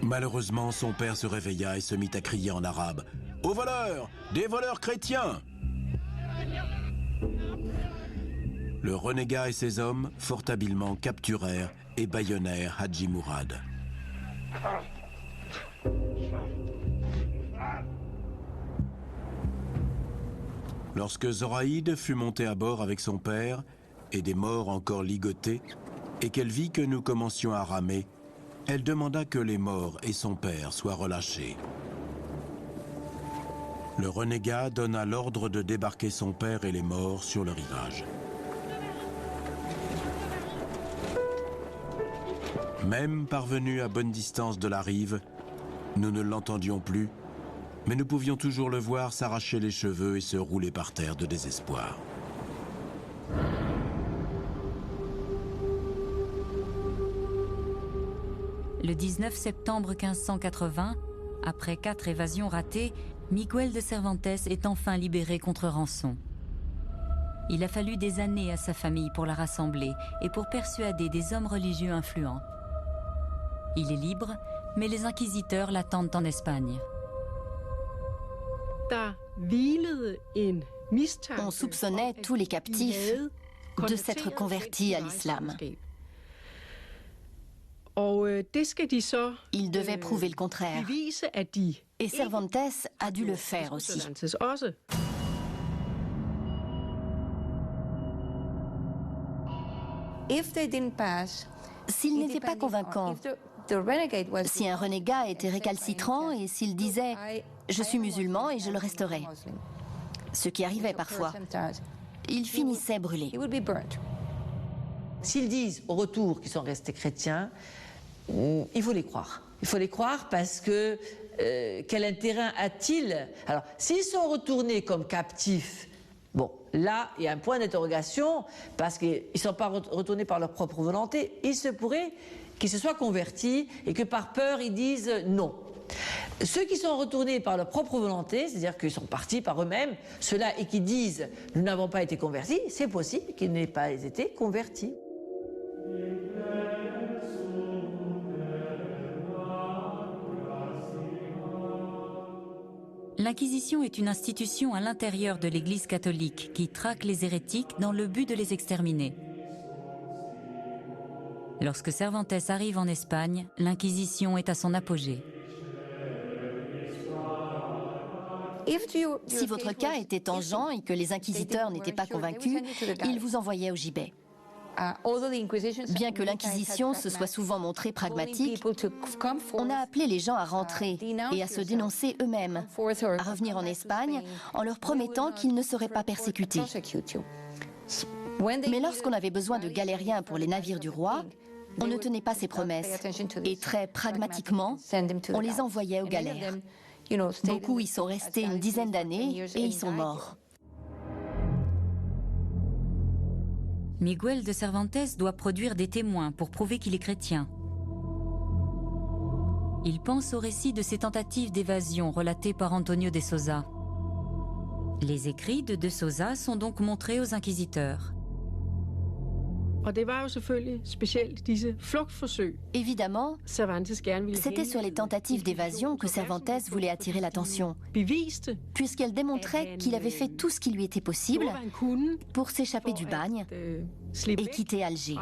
Malheureusement, son père se réveilla et se mit à crier en arabe « Aux voleurs! Des voleurs chrétiens !» Le renégat et ses hommes, fort habilement, capturèrent et bâillonnèrent Hadji Mourad. Lorsque Zoraïde fut montée à bord avec son père et des morts encore ligotés, et qu'elle vit que nous commencions à ramer, elle demanda que les morts et son père soient relâchés. Le renégat donna l'ordre de débarquer son père et les morts sur le rivage. Même parvenu à bonne distance de la rive, nous ne l'entendions plus, mais nous pouvions toujours le voir s'arracher les cheveux et se rouler par terre de désespoir. Le 19 septembre 1580, après 4 évasions ratées, Miguel de Cervantes est enfin libéré contre rançon. Il a fallu des années à sa famille pour la rassembler et pour persuader des hommes religieux influents. Il est libre, mais les inquisiteurs l'attendent en Espagne. On soupçonnait tous les captifs de s'être convertis à l'islam. Ils devaient prouver le contraire. Et Cervantes a dû le faire aussi. S'il n'était pas convaincant, si un renégat était récalcitrant et s'il disait « je suis musulman et je le resterai », ce qui arrivait parfois, il finissait brûlé. S'ils disent au retour qu'ils sont restés chrétiens, il faut les croire. Il faut les croire parce que quel intérêt a-t-il? Alors, s'ils sont retournés comme captifs, bon, là, il y a un point d'interrogation parce qu'ils ne sont pas retournés par leur propre volonté. Il se pourrait qu'ils se soient convertis et que par peur, ils disent non. Ceux qui sont retournés par leur propre volonté, c'est-à-dire qu'ils sont partis par eux-mêmes, ceux-là et qui disent « nous n'avons pas été convertis », c'est possible qu'ils n'aient pas été convertis. L'Inquisition est une institution à l'intérieur de l'Église catholique qui traque les hérétiques dans le but de les exterminer. Lorsque Cervantes arrive en Espagne, l'Inquisition est à son apogée. Si votre cas était tangent et que les inquisiteurs n'étaient pas convaincus, ils vous envoyaient au gibet. Bien que l'Inquisition se soit souvent montrée pragmatique, on a appelé les gens à rentrer et à se dénoncer eux-mêmes, à revenir en Espagne en leur promettant qu'ils ne seraient pas persécutés. Mais lorsqu'on avait besoin de galériens pour les navires du roi, on ne tenait pas ses promesses et très pragmatiquement, on les envoyait aux galères. Beaucoup y sont restés une dizaine d'années et y sont morts. Miguel de Cervantes doit produire des témoins pour prouver qu'il est chrétien. Il pense au récit de ses tentatives d'évasion relatées par Antonio de Sousa. Les écrits de Sousa sont donc montrés aux inquisiteurs. Évidemment, c'était sur les tentatives d'évasion que Cervantes voulait attirer l'attention, puisqu'elle démontrait qu'il avait fait tout ce qui lui était possible pour s'échapper du bagne et quitter Alger.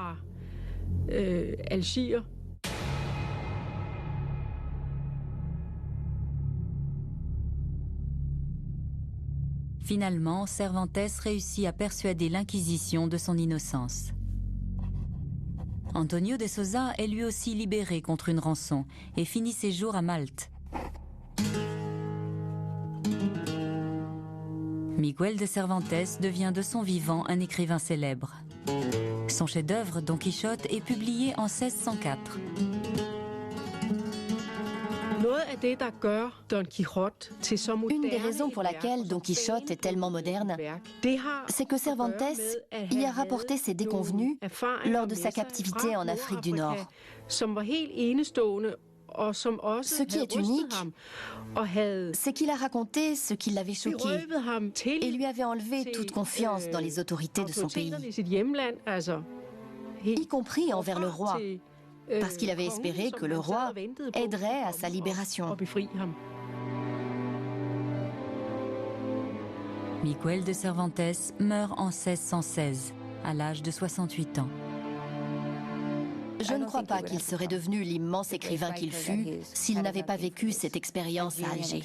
Finalement, Cervantes réussit à persuader l'Inquisition de son innocence. Antonio de Sousa est lui aussi libéré contre une rançon et finit ses jours à Malte. Miguel de Cervantes devient de son vivant un écrivain célèbre. Son chef-d'œuvre, Don Quichotte, est publié en 1604. Une des raisons pour laquelle Don Quichotte est tellement moderne, c'est que Cervantes y a rapporté ses déconvenues lors de sa captivité en Afrique du Nord. Ce qui est unique, c'est qu'il a raconté ce qui l'avait choqué et lui avait enlevé toute confiance dans les autorités de son pays, y compris envers le roi, parce qu'il avait espéré que le roi aiderait à sa libération. Miguel de Cervantes meurt en 1616, à l'âge de 68 ans. Je ne crois pas qu'il serait devenu l'immense écrivain qu'il fut s'il n'avait pas vécu cette expérience à Alger.